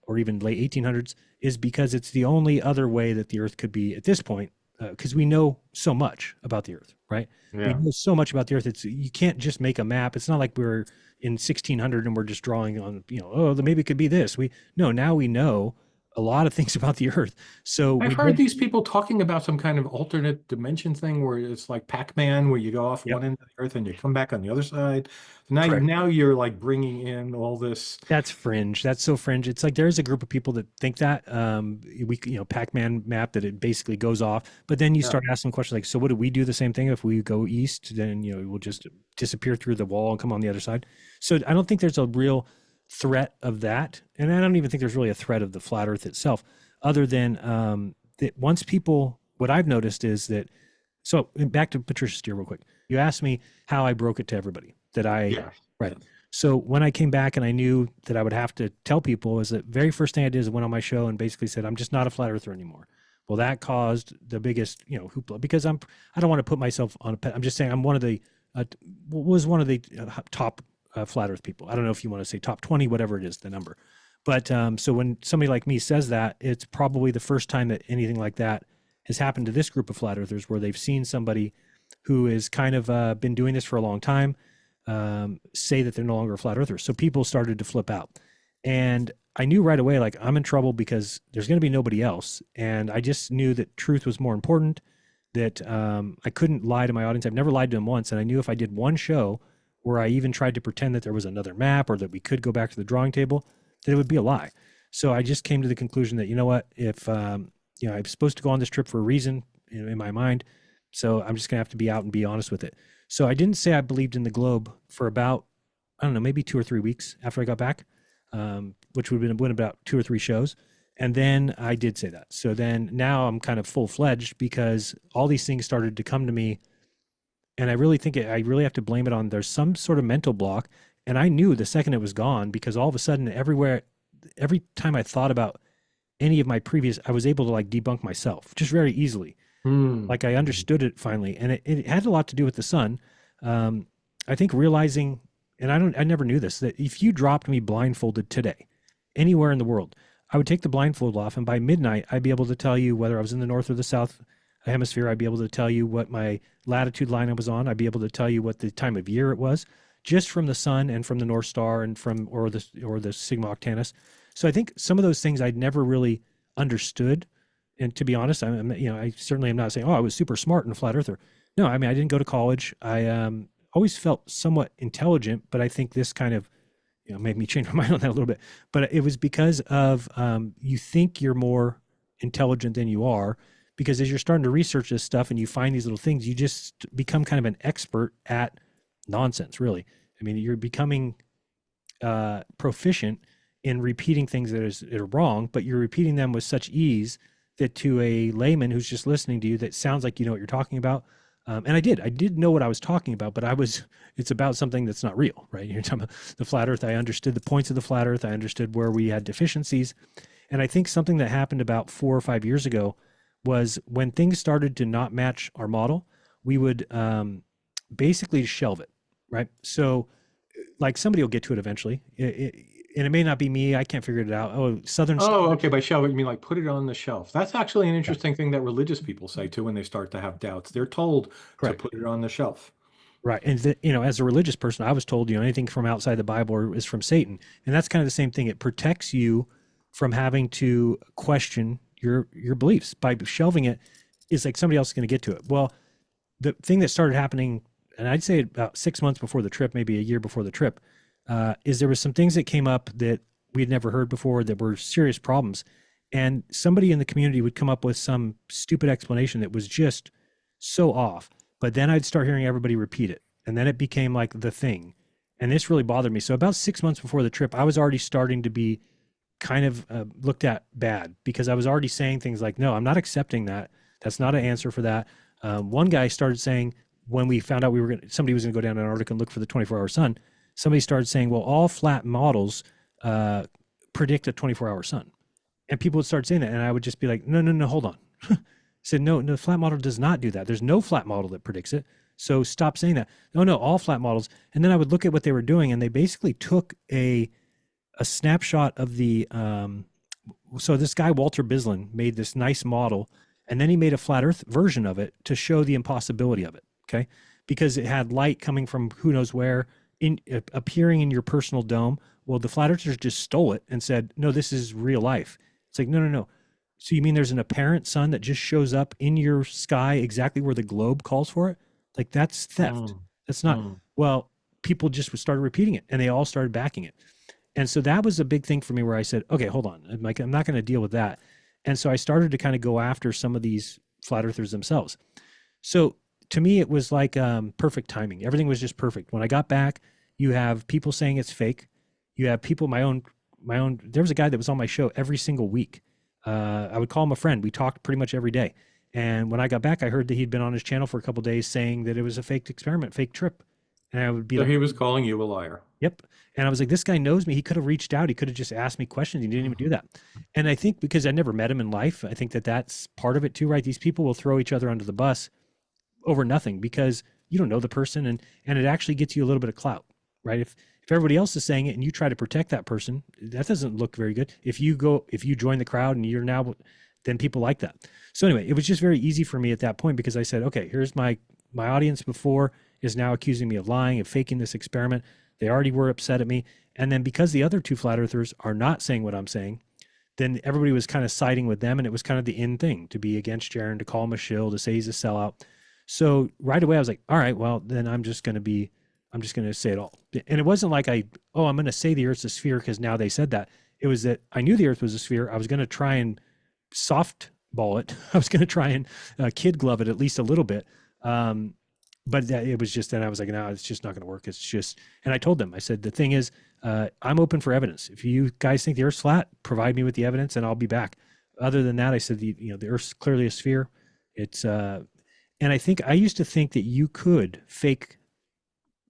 or even late 1800s, is because it's the only other way that the Earth could be at this point, because we know so much about the Earth, right? We Yeah. know so much about the Earth. You can't just make a map. It's not like we're in 1600 and we're just drawing on, maybe it could be this. Now we know a lot of things about the Earth. So I've we heard did. these people talking about some kind of alternate dimension thing where it's like Pac-Man, where you go off Yep. one end of the Earth and you come back on the other side. Correct. Now you're like bringing in all this. That's fringe. That's so fringe. It's like there's a group of people that think that Pac-Man map that it basically goes off, but then you Yeah. start asking questions like, so what do we do the same thing if we go east? Then we'll just disappear through the wall and come on the other side. So I don't think there's a real threat of that, and I don't even think there's really a threat of the flat Earth itself, other than that once people. What I've noticed is that So back to Patricia Steer real quick. You asked me how I broke it to everybody that I, Yeah. right. So when I came back and I knew that I would have to tell people, is the very first thing I did is I went on my show and basically said, I'm just not a flat earther anymore. Well, that caused the biggest, hoopla, because I don't want to put myself on I'm just saying I'm one of the, was one of the top flat earth people. I don't know if you want to say top 20, whatever it is, the number. But so when somebody like me says that, it's probably the first time that anything like that has happened to this group of flat earthers, where they've seen somebody who has kind of been doing this for a long time say that they're no longer a flat earther. So people started to flip out. And I knew right away, like, I'm in trouble because there's going to be nobody else. And I just knew that truth was more important, that I couldn't lie to my audience. I've never lied to them once. And I knew if I did one show where I even tried to pretend that there was another map or that we could go back to the drawing table, that it would be a lie. So I just came to the conclusion that, you know what, if, I'm supposed to go on this trip for a reason, in my mind. So I'm just going to have to be out and be honest with it. So I didn't say I believed in the globe for about, I don't know, maybe 2 or 3 weeks after I got back, which would have been about 2 or 3 shows. And then I did say that. So then now I'm kind of full fledged because all these things started to come to me. And I really think I really have to blame it on there's some sort of mental block. And I knew the second it was gone, because all of a sudden every time I thought about any of my previous, I was able to like debunk myself just very easily. Like I understood it finally. And it had a lot to do with the sun. I think realizing, and I never knew this, that if you dropped me blindfolded today, anywhere in the world, I would take the blindfold off, and by midnight, I'd be able to tell you whether I was in the north or the south hemisphere. I'd be able to tell you what my latitude line I was on. I'd be able to tell you what the time of year it was, just from the sun and from the North Star and from or the Sigma Octantis. So I think some of those things I'd never really understood. And to be honest, I certainly am not saying, oh, I was super smart and a flat earther. No, I mean, I didn't go to college. I always felt somewhat intelligent, but I think this kind of, made me change my mind on that a little bit. But it was because of you think you're more intelligent than you are, because as you're starting to research this stuff and you find these little things, you just become kind of an expert at nonsense, really. I mean, you're becoming proficient in repeating things that are wrong, but you're repeating them with such ease that to a layman who's just listening to you, that sounds like you know what you're talking about. And I did know what I was talking about, but it's about something that's not real, right? You're talking about the flat earth. I understood the points of the flat earth. I understood where we had deficiencies. And I think something that happened about 4 or 5 years ago was when things started to not match our model, we would basically shelve it, right? So like somebody will get to it eventually. And it may not be me. I can't figure it out. Oh, Southern. Oh, okay. By shelf, you mean like put it on the shelf. That's actually an interesting thing that religious people say too when they start to have doubts. They're told to Correct. put it on the shelf. Right. And, as a religious person, I was told, anything from outside the Bible is from Satan. And that's kind of the same thing. It protects you from having to question your beliefs. By shelving it, is like somebody else is going to get to it. Well, the thing that started happening, and I'd say about 6 months before the trip, maybe a year before the trip, is there was some things that came up that we had never heard before that were serious problems. And somebody in the community would come up with some stupid explanation that was just so off. But then I'd start hearing everybody repeat it. And then it became like the thing. And this really bothered me. So about 6 months before the trip, I was already starting to be kind of looked at bad, because I was already saying things like, no, I'm not accepting that. That's not an answer for that. One guy started saying, when we found out somebody was going to go down to Antarctica and look for the 24-hour sun, somebody started saying, well, all flat models predict a 24-hour sun. And people would start saying that. And I would just be like, no, hold on. I said, no, the flat model does not do that. There's no flat model that predicts it. So stop saying that. No, all flat models. And then I would look at what they were doing, and they basically took a snapshot of the, so this guy, Walter Bislin, made this nice model, and then he made a flat earth version of it to show the impossibility of it. Okay. Because it had light coming from who knows where, appearing in your personal dome. Well, the flat earthers just stole it and said, no, this is real life. It's like, no. So you mean there's an apparent sun that just shows up in your sky exactly where the globe calls for it? Like, that's theft. That's not, well, people just started repeating it, and they all started backing it. And so that was a big thing for me, where I said, okay, hold on. I'm not going to deal with that. And so I started to kind of go after some of these flat earthers themselves. So to me, it was like perfect timing. Everything was just perfect. When I got back, you have people saying it's fake. You have people, my own, there was a guy that was on my show every single week. I would call him a friend. We talked pretty much every day. And when I got back, I heard that he'd been on his channel for a couple of days saying that it was a fake experiment, fake trip. And I would be So like, he was calling you a liar. yep. And I was like, this guy knows me. He could have reached out. He could have just asked me questions. He didn't even do that. And I think because I never met him in life, I think that that's part of it too, right? These people will throw each other under the bus over nothing because you don't know the person, and it actually gets you a little bit of clout, right? If everybody else is saying it and you try to protect that person, that doesn't look very good. If you join the crowd and you're now, then people like that. So anyway, it was just very easy for me at that point because I said, okay, here's my audience before is now accusing me of lying, of faking this experiment. They already were upset at me. And then because the other two flat earthers are not saying what I'm saying, then everybody was kind of siding with them. And it was kind of the in thing to be against Jeran, to call him a shill, to say he's a sellout. So right away I was like, all right, well, then I'm just going to say it all. And it wasn't like I'm going to say the Earth's a sphere because now they said that. It was that I knew the Earth was a sphere. I was going to try and softball it. I was going to try and kid glove it at least a little bit. But it was just, then I was like, no, it's just not going to work. It's just, and I told them, I said, the thing is, I'm open for evidence. If you guys think the Earth's flat, provide me with the evidence and I'll be back. Other than that, I said, the Earth's clearly a sphere. It's, and I used to think that you could fake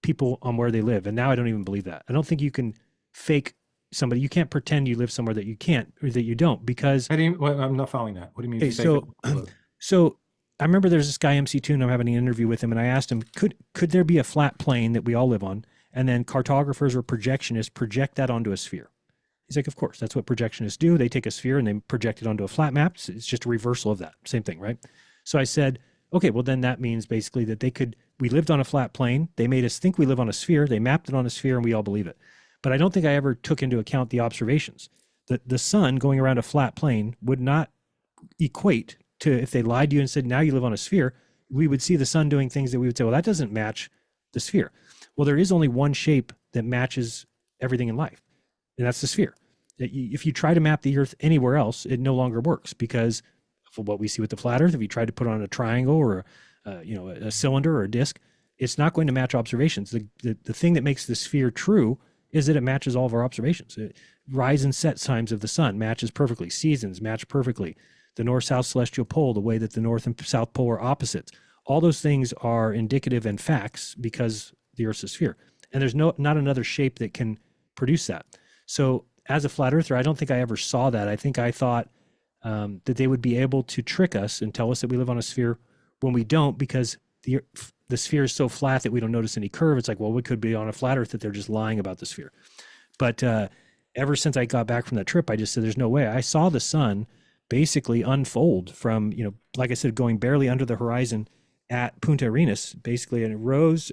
people on where they live. And now I don't even believe that. I don't think you can fake somebody. You can't pretend you live somewhere that you can't, or that you don't, because I'm not following that. What do you mean? okay, so I remember there's this guy MC2 and I'm having an interview with him and I asked him, could there be a flat plane that we all live on? And then cartographers or projectionists project that onto a sphere. He's like, of course, that's what projectionists do. They take a sphere and they project it onto a flat map. It's just a reversal of that. Same thing, right? So I said, okay, well then that means basically that we lived on a flat plane. They made us think we live on a sphere. They mapped it on a sphere and we all believe it. But I don't think I ever took into account the observations. The sun going around a flat plane would not equate to, if they lied to you and said, now you live on a sphere, we would see the sun doing things that we would say, well, that doesn't match the sphere. Well, there is only one shape that matches everything in life, and that's the sphere. If you try to map the Earth anywhere else, it no longer works because of what we see with the flat Earth. If you try to put on a triangle or a cylinder or a disc, it's not going to match observations. The thing that makes the sphere true is that it matches all of our observations. Rise and set times of the sun matches perfectly. Seasons match perfectly. The north-south celestial pole, the way that the north and south pole are opposites. All those things are indicative and facts because the Earth's a sphere. And there's not another shape that can produce that. So as a flat earther, I don't think I ever saw that. I think I thought that they would be able to trick us and tell us that we live on a sphere when we don't, because the sphere is so flat that we don't notice any curve. It's like, well, we could be on a flat earth that they're just lying about the sphere. But ever since I got back from that trip, I just said, there's no way. I saw the sun basically unfold from, like I said, going barely under the horizon at Punta Arenas, basically, and it rose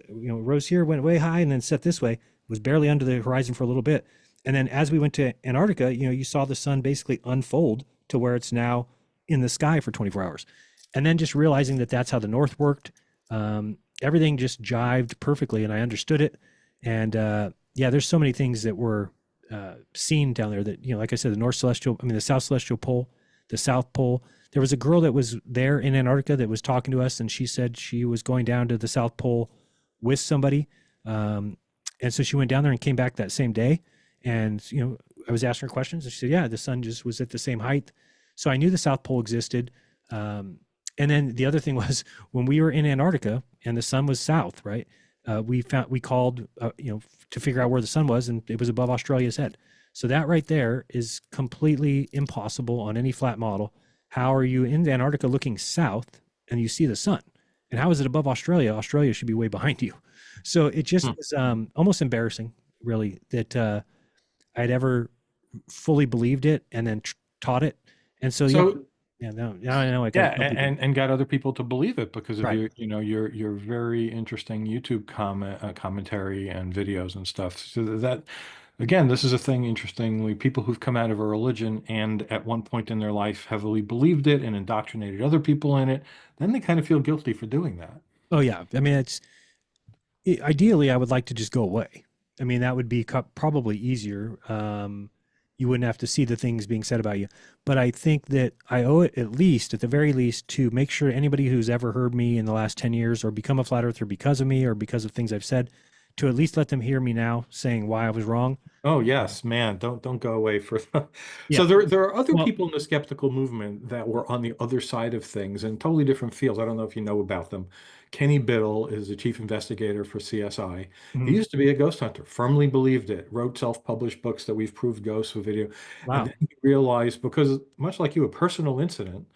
here, went way high, and then set this way, was barely under the horizon for a little bit. And then as we went to Antarctica, you saw the sun basically unfold to where it's now in the sky for 24 hours. And then just realizing that that's how the North worked, everything just jived perfectly, and I understood it. And there's so many things that were seen down there that, like I said, the South Celestial Pole, the South Pole. There was a girl that was there in Antarctica that was talking to us, and she said she was going down to the South Pole with somebody. And so she went down there and came back that same day. And, I was asking her questions, and she said, yeah, the sun just was at the same height. So I knew the South Pole existed. And then the other thing was, when we were in Antarctica and the sun was south, right? We called, to figure out where the sun was, and it was above Australia's head. So that right there is completely impossible on any flat model. How are you in Antarctica looking south and you see the sun? And how is it above Australia? Australia should be way behind you. So it just was almost embarrassing, really, that I'd ever fully believed it and then taught it. And so I know. And got other people to believe it because of right. your very interesting YouTube commentary and videos and stuff. So that, again, this is a thing, interestingly, people who've come out of a religion and at one point in their life heavily believed it and indoctrinated other people in it, then they kind of feel guilty for doing that. Oh yeah. I mean, ideally I would like to just go away. I mean, that would be probably easier. You wouldn't have to see the things being said about you. But I think that I owe it, at the very least, to make sure anybody who's ever heard me in the last 10 years or become a flat earther because of me or because of things I've said, to at least let them hear me now saying why I was wrong. Oh yes, man, don't go away for Yeah. so there are other Well, people in the skeptical movement that were on the other side of things in totally different fields. I don't know if you know about them. Kenny Biddle is the chief investigator for CSI. He mhm. used to be a ghost hunter, firmly believed it, wrote self-published books that we've proved ghosts with video, and Wow. then he realized, because much like you, a personal incident,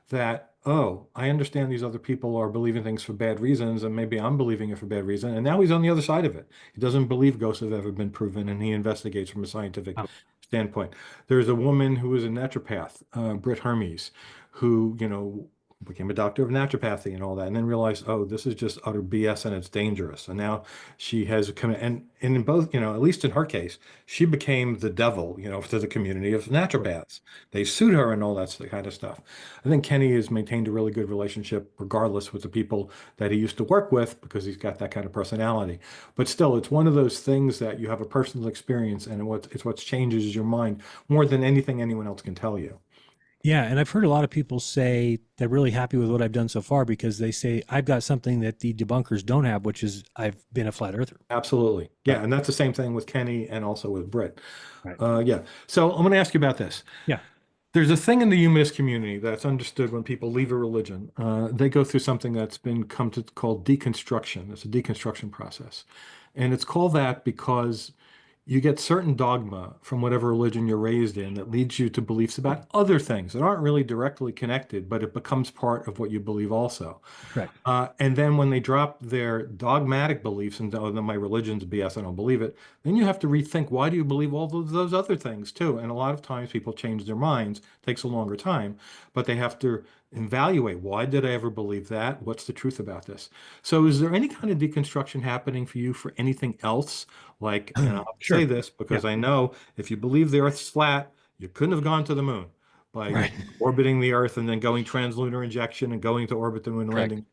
that, oh, I understand these other people are believing things for bad reasons, and maybe I'm believing it for bad reason. And now he's on the other side of it. He doesn't believe ghosts have ever been proven, and he investigates from a scientific Wow. standpoint. There's a woman who is a naturopath, Britt Hermes, who, became a doctor of naturopathy and all that, and then realized, oh, this is just utter BS and it's dangerous. And now she has come and in both, at least in her case, she became the devil, to the community of naturopaths. They sued her and all that kind of stuff. I think Kenny has maintained a really good relationship, regardless, with the people that he used to work with, because he's got that kind of personality. But still, it's one of those things that you have a personal experience, and it's what changes your mind more than anything anyone else can tell you. Yeah, and I've heard a lot of people say they're really happy with what I've done so far because they say I've got something that the debunkers don't have, which is I've been a flat earther. Absolutely. Right. Yeah, and that's the same thing with Kenny and also with Britt. Right. Yeah. So I'm going to ask you about this. Yeah. There's a thing in the humanist community that's understood when people leave a religion. They go through something that's been come to called deconstruction. It's a deconstruction process. And it's called that because you get certain dogma from whatever religion you're raised in that leads you to beliefs about other things that aren't really directly connected, but it becomes part of what you believe also. Correct. And then when they drop their dogmatic beliefs and, oh, then my religion's BS, I don't believe it, then you have to rethink, why do you believe all of those other things too? And a lot of times people change their minds. It takes a longer time, but they have to evaluate, why did I ever believe that? What's the truth about this? So is there any kind of deconstruction happening for you for anything else? Like, and I'll say Sure. this Yeah. because I know if you believe the Earth's flat, you couldn't have gone to the moon by Right. orbiting the Earth and then going translunar injection and going to orbit the moon and Correct. landing.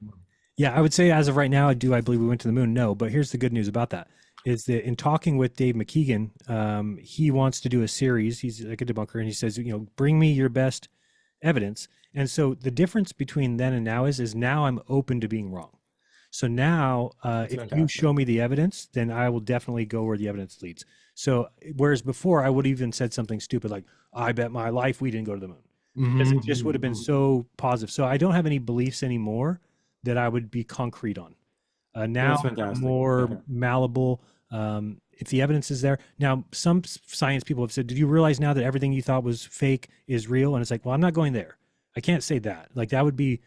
Yeah, I would say as of right now, I believe we went to the moon? No, but here's the good news about that is that in talking with Dave McKeegan, he wants to do a series. He's like a debunker, and he says, bring me your best evidence. And so the difference between then and now is now I'm open to being wrong. So now, That's if you fantastic. show me the evidence, then I will definitely go where the evidence leads. So whereas before I would even said something stupid like, I bet my life we didn't go to the moon because it just would have been Mhm. so positive. So I don't have any beliefs anymore that I would be concrete on. Now That's I'm fantastic. more Okay. malleable. If the evidence is there. Now, some science people have said, did you realize now that everything you thought was fake is real? And it's like, well, I'm not going there. I can't say that. Like that would be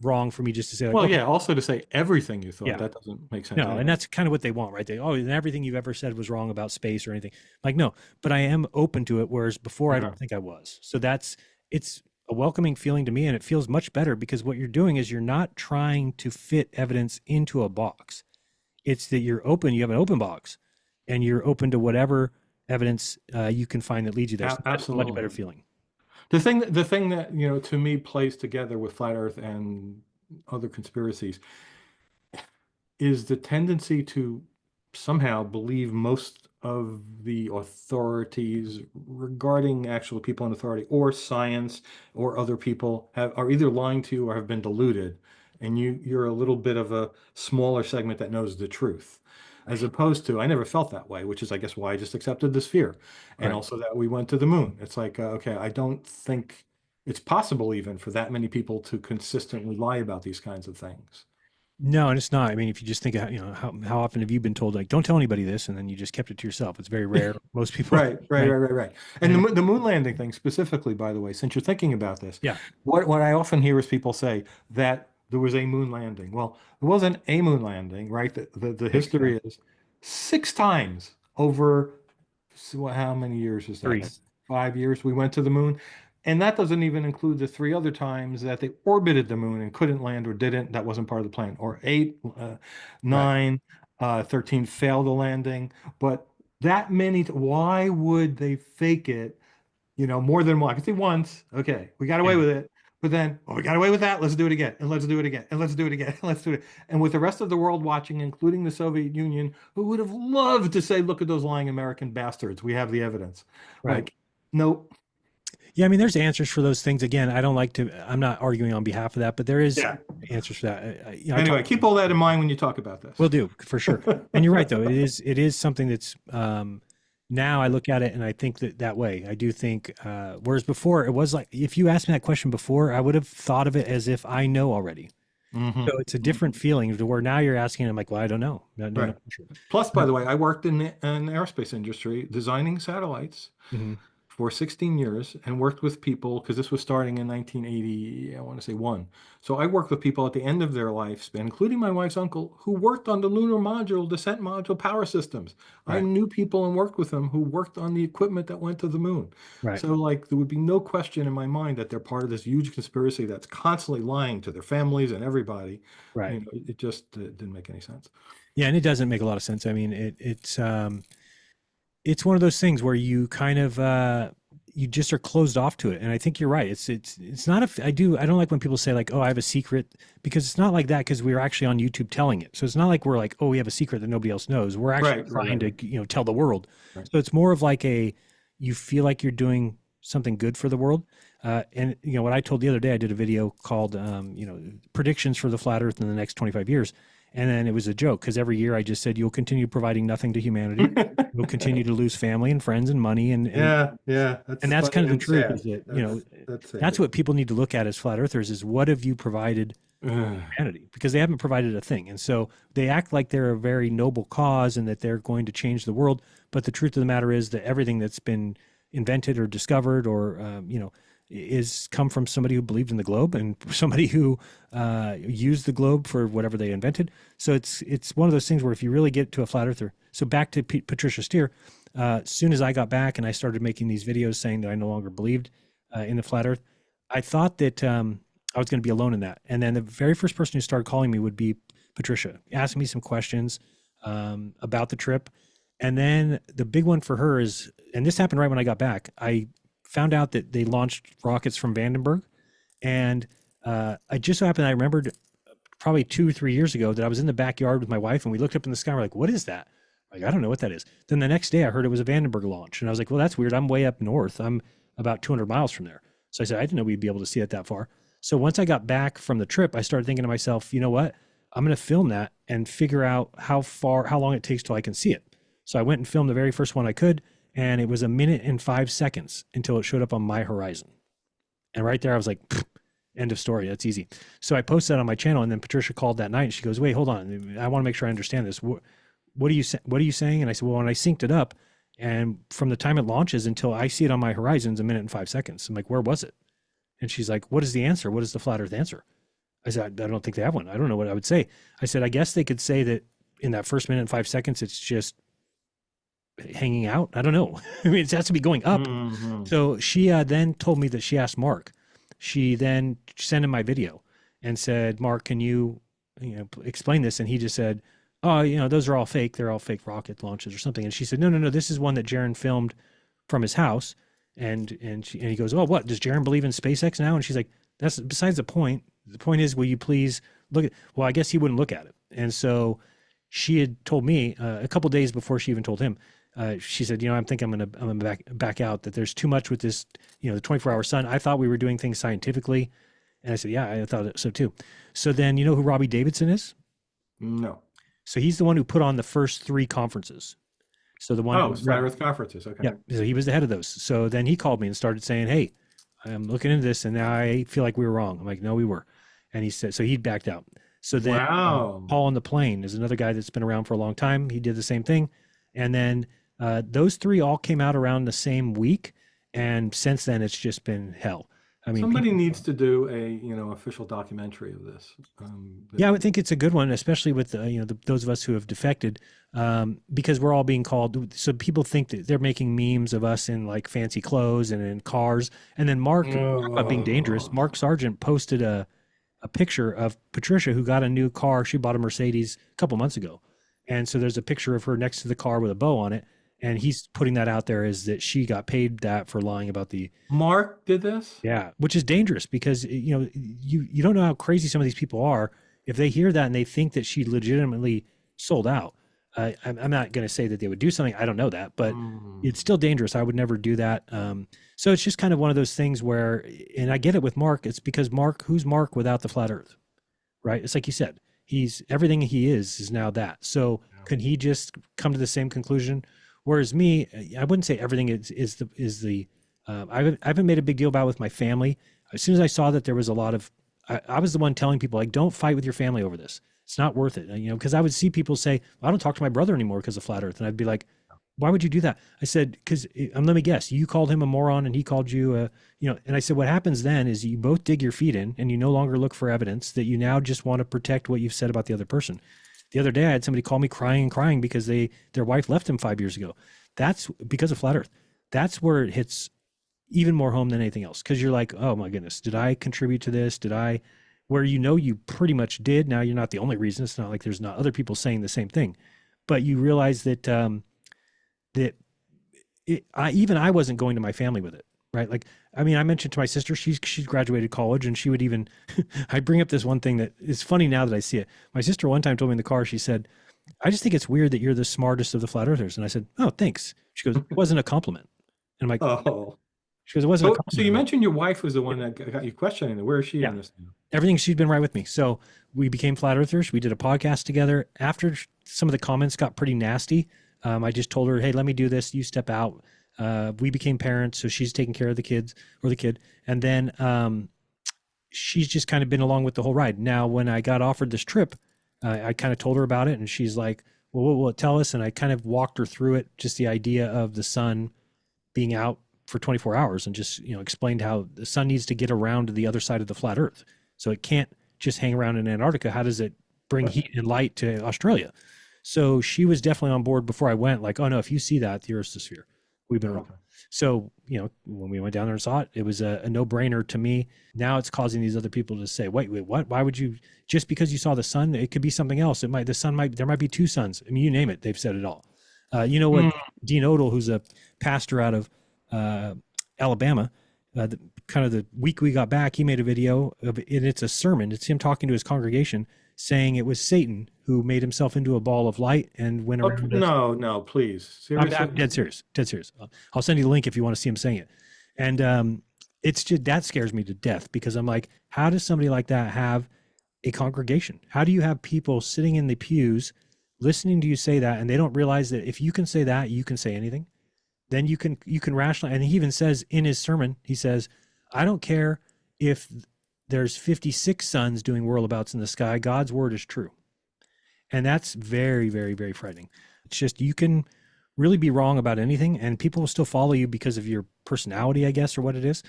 wrong for me just to say like, Well, okay, yeah, also to say everything you thought, yeah, that doesn't make sense no. And anyway. that's kind of what they want, right? And everything you've ever said was wrong about space or anything. Like, no, but I am open to it. Whereas before I Uh-huh. don't think I was. So it's a welcoming feeling to me. And it feels much better because what you're doing is you're not trying to fit evidence into a box. It's that you're open, you have an open box and you're open to whatever evidence you can find that leads you there. So that's a much Absolutely. better feeling. The thing that, to me plays together with flat Earth and other conspiracies is the tendency to somehow believe most of the authorities regarding actual people in authority or science or other people are either lying to you or have been deluded, and you're a little bit of a smaller segment that knows the truth. As opposed to, I never felt that way, which is, I guess, why I just accepted this fear. And Right. also that we went to the moon. It's like, okay, I don't think it's possible even for that many people to consistently lie about these kinds of things. No, and it's not. I mean, if you just think, how often have you been told like, don't tell anybody this, and then you just kept it to yourself? It's very rare. Most people, Right, right, right? right, right, right. And And the moon landing thing specifically, by the way, since you're thinking about this, yeah, what I often hear is people say that there was a moon landing. Well, there wasn't a moon landing, right? The six, yeah, history is 6 times over, so how many years is that? three, Like 5 years we went to the moon. And that doesn't even include the three other times that they orbited the moon and couldn't land or didn't. That wasn't part of the plan. Or eight, right. nine, 13 failed the landing. But that many, why would they fake it, more than one? I can see once, okay, we got away Yeah, with it. But then, oh, we got away with that. Let's do it again. And let's do it again. And let's do it again. And let's do it. And with the rest of the world watching, including the Soviet Union, who would have loved to say, look at those lying American bastards. We have the evidence. right. Like, nope. Yeah, I mean, there's answers for those things. Again, I don't like to. I'm not arguing on behalf of that, but there is Yeah. answers for that. I Anyway, talk, keep all that in mind when you talk about this. will do for sure. And you're right, though. It is something that's now I look at it and I think that way. I do think, whereas before it was like, if you asked me that question before, I would have thought of it as if I know already. So it's a different feeling to where now you're asking, I'm like, well, I don't know. Right. Sure. Plus, by the way, I worked in the aerospace industry designing satellites Mm-hmm. for 16 years and worked with people because this was starting in 1980, I want to say one. So I worked with people at the end of their lifespan, including my wife's uncle, who worked on the lunar module, descent module power systems. I Right. knew people and worked with them who worked on the equipment that went to the moon. Right. So like there would be no question in my mind that they're part of this huge conspiracy that's constantly lying to their families and everybody. Right. You know, it just didn't make any sense. Yeah, and it doesn't make a lot of sense. I mean, it's one of those things where you kind of you just are closed off to it. And I think you're right. It's not a I don't like when people say like, oh, I have a secret, because it's not like that, because we're actually on YouTube telling it. So it's not like we're like, oh, we have a secret that nobody else knows. We're actually trying to tell the world. Right. So it's more of like you feel like you're doing something good for the world. And what I told the other day, I did a video called predictions for the flat earth in the next 25 years. And then it was a joke because every year I just said, you'll continue providing nothing to humanity. You'll continue to lose family and friends and money. And that's kind of the truth. Is that, that's what people need to look at as flat earthers is, what have you provided humanity? Because they haven't provided a thing. And so they act like they're a very noble cause and that they're going to change the world. But the truth of the matter is that everything that's been invented or discovered or, is come from somebody who believed in the globe and somebody who used the globe for whatever they invented. So it's one of those things where if you really get to a flat earther. So back to Patricia Steer, as soon as I got back and I started making these videos saying that I no longer believed in the flat earth, I thought that I was going to be alone in that. And then the very first person who started calling me would be Patricia, asking me some questions about the trip. And then the big one for her is, and this happened right when I got back, I found out that they launched rockets from Vandenberg. And I just so happened, I remembered probably 2 or 3 years ago that I was in the backyard with my wife and we looked up in the sky. We're like, what is that? Like, I don't know what that is. Then the next day I heard it was a Vandenberg launch. And I was like, well, that's weird. I'm way up north. I'm about 200 miles from there. So I said, I didn't know we'd be able to see it that far. So once I got back from the trip, I started thinking to myself, you know what? I'm going to film that and figure out how long it takes till I can see it. So I went and filmed the very first one I could. And it was 1 minute and 5 seconds until it showed up on my horizon. And right there, I was like, end of story. That's easy. So I posted that on my channel, and then Patricia called that night and she goes, wait, hold on. I want to make sure I understand this. What are you saying? And I said, well, when I synced it up and from the time it launches until I see it on my horizon is 1 minute and 5 seconds. I'm like, where was it? And she's like, what is the answer? What is the flat earth answer? I said, I don't think they have one. I don't know what I would say. I said, I guess they could say that in that first 1 minute and 5 seconds, it's just hanging out. I don't know. I mean, it has to be going up. Mm-hmm. So she then told me that she asked Mark. She then sent him my video and said, Mark, can you explain this? And he just said, oh, those are all fake. They're all fake rocket launches or something. And she said, no, this is one that Jeran filmed from his house. And he goes, oh, what? Does Jeran believe in SpaceX now? And she's like, that's besides the point. The point is, will you please look at, well, I guess he wouldn't look at it. And so she had told me a couple days before she even told him, she said, I think I'm gonna back out, that there's too much with this, the 24-hour sun. I thought we were doing things scientifically. And I said, yeah, I thought so too. So then, you know who Robbie Davidson is? No. So he's the one who put on the first 3 conferences. So the one, Flat Earth conferences. Okay. Yeah. So he was the head of those. So then he called me and started saying, hey, I'm looking into this and now I feel like we were wrong. I'm like, no, we were. And he said, so he backed out. So then Paul on the Plane is another guy that's been around for a long time. He did the same thing. And then those 3 all came out around the same week. And since then, it's just been hell. I mean, somebody needs to do a official documentary of this. Yeah, I would think it's a good one, especially with those of us who have defected, because we're all being called. So people think that they're making memes of us in like fancy clothes and in cars. And then Mark, about being dangerous, Mark Sargent posted a picture of Patricia, who got a new car. She bought a Mercedes a couple months ago. And so there's a picture of her next to the car with a bow on it. And he's putting that out there as that she got paid that for lying about the. Mark did this? Yeah, which is dangerous because, you don't know how crazy some of these people are. If they hear that and they think that she legitimately sold out, I'm not going to say that they would do something. I don't know that, but it's still dangerous. I would never do that. So it's just kind of one of those things where, and I get it with Mark, it's because Mark, who's Mark without the flat earth, right? It's like you said, he's everything he is now that. So can he just come to the same conclusion? Whereas me, I wouldn't say everything I haven't made a big deal about it with my family. As soon as I saw that there was a lot of, I was the one telling people like, don't fight with your family over this. It's not worth it. You know, because I would see people say, well, I don't talk to my brother anymore because of flat Earth, and I'd be like, why would you do that? I said, because let me guess, you called him a moron and he called you you know, and I said, what happens then is you both dig your feet in and you no longer look for evidence, that you now just want to protect what you've said about the other person. The other day I had somebody call me crying and crying because their wife left him 5 years ago. That's because of flat Earth. That's where it hits even more home than anything else. Cause you're like, oh my goodness, did I contribute to this? Where you know you pretty much did. Now you're not the only reason. It's not like there's not other people saying the same thing, but you realize that I wasn't going to my family with it, right? Like, I mean, I mentioned to my sister, she's graduated college, and she would even, I bring up this one thing that is funny now that I see it. My sister one time told me in the car, she said, I just think it's weird that you're the smartest of the flat earthers. And I said, oh, thanks. She goes, it wasn't a compliment. And I'm like, Oh, she goes, it wasn't a so you compliment. mentioned your wife was the one that got you questioning it. Where is she Yeah. in this now? Everything, she's been right with me. So we became flat earthers. We did a podcast together. After some of the comments got pretty nasty, I just told her, hey, let me do this. You step out. We became parents. So she's taking care of the kids or the kid. And then she's just kind of been along with the whole ride. Now, when I got offered this trip, I kind of told her about it, and she's like, well, what will it tell us? And I kind of walked her through it, just the idea of the sun being out for 24 hours, and just, you know, explained how the sun needs to get around to the other side of the flat earth. So it can't just hang around in Antarctica. How does it bring heat and light to Australia? So she was definitely on board before I went, like, oh no, if you see that, the Earth's a sphere. We've been wrong. Okay. So, you know, when we went down there and saw it, it was a no-brainer to me. Now it's causing these other people to say, wait, what? Why would you, just because you saw the sun, it could be something else. There might be two suns. I mean, you name it, they've said it all. You know what, Dean Odell, who's a pastor out of Alabama, kind of the week we got back, he made a video of it. It's a sermon. It's him talking to his congregation, saying it was Satan who made himself into a ball of light and went Oh, around. no, please. Seriously? I'm dead serious, dead serious. I'll send you the link if you want to see him saying it. And it's just, that scares me to death, because I'm like, how does somebody like that have a congregation? How do you have people sitting in the pews listening to you say that, and they don't realize that if you can say that, you can say anything? Then you can rationalize. And he even says in his sermon, he says, I don't care if there's 56 suns doing whirlabouts in the sky, God's word is true. And that's very, very, very frightening. It's just, you can really be wrong about anything, and people will still follow you because of your personality, I guess, or what it is.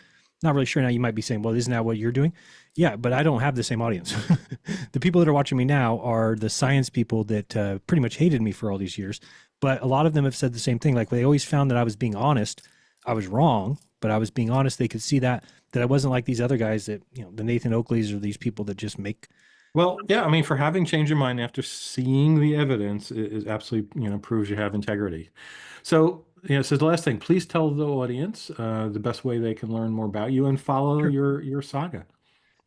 Not really sure. Now you might be saying, well, isn't that what you're doing? Yeah, but I don't have the same audience. The people that are watching me now are the science people that pretty much hated me for all these years. But a lot of them have said the same thing. Like, they always found that I was being honest. I was wrong, but I was being honest. They could see that I wasn't like these other guys that, you know, the Nathan Oakleys, or these people that just make. Well, yeah, I mean, for having changed your mind after seeing the evidence is absolutely, proves you have integrity. So, so the last thing, please tell the audience the best way they can learn more about you and follow Sure. your saga.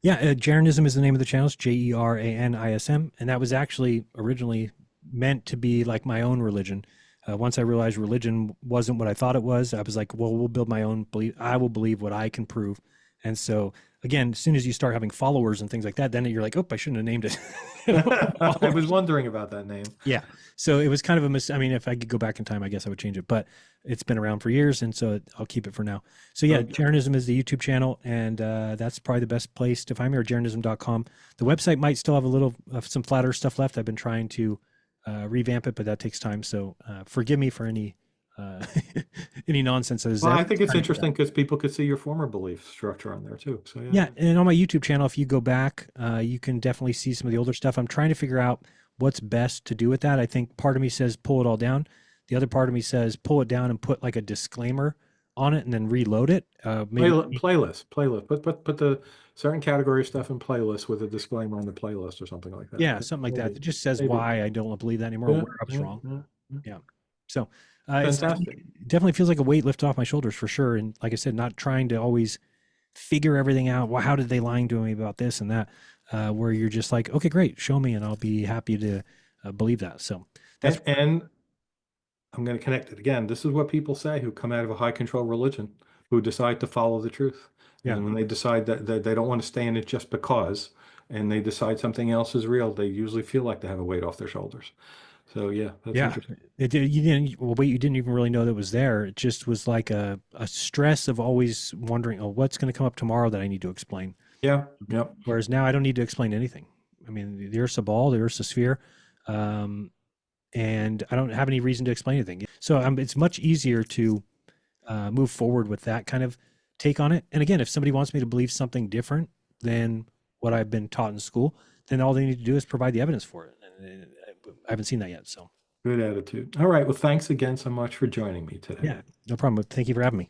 Yeah, Jeranism is the name of the channel. It's Jeranism, and that was actually originally meant to be like my own religion. Once I realized religion wasn't what I thought it was, I was like, well, we'll build my own belief. I will believe what I can prove. And so, again, as soon as you start having followers and things like that, then you're like, oh, I shouldn't have named it. I was wondering about that name. Yeah. So it was kind of I mean, if I could go back in time, I guess I would change it, but it's been around for years, and so I'll keep it for now. So yeah, Okay. Jeranism is the YouTube channel, and that's probably the best place to find me, or jeranism.com. The website might still have a little some flat earth stuff left. I've been trying to revamp it, but that takes time. So forgive me for any nonsense that is Well, there. I think it's interesting because people could see your former belief structure on there too. So Yeah, and on my YouTube channel, if you go back, you can definitely see some of the older stuff. I'm trying to figure out what's best to do with that. I think part of me says pull it all down. The other part of me says pull it down and put like a disclaimer on it and then reload it. Maybe playlist. Put the certain category of stuff in playlist with a disclaimer on the playlist or something like that. yeah, something like that. It just says Maybe. why I don't believe that anymore, or where I was wrong. Yeah. Yeah. So Fantastic. it definitely feels like a weight lifted off my shoulders for sure. And like I said, not trying to always figure everything out. Well, how did they lying to me about this and that? Where you're just like, okay, great, show me, and I'll be happy to believe that. So that's And I'm going to connect it again. This is what people say who come out of a high control religion, who decide to follow the truth. Yeah. And when they decide that they don't want to stay in it just because, and they decide something else is real, they usually feel like they have a weight off their shoulders. So yeah, that's Yeah, interesting. you didn't. Well, wait, you didn't even really know that was there. It just was like a stress of always wondering, oh, what's going to come up tomorrow that I need to explain. Yeah, yep. Whereas now I don't need to explain anything. I mean, the Earth's a ball, the Earth's a sphere, um, and I don't have any reason to explain anything. So it's much easier to move forward with that kind of take on it. And again, if somebody wants me to believe something different than what I've been taught in school, then all they need to do is provide the evidence for it. And I haven't seen that yet. So Good attitude. All right. Well, thanks again so much for joining me today. yeah, no problem. Thank you for having me.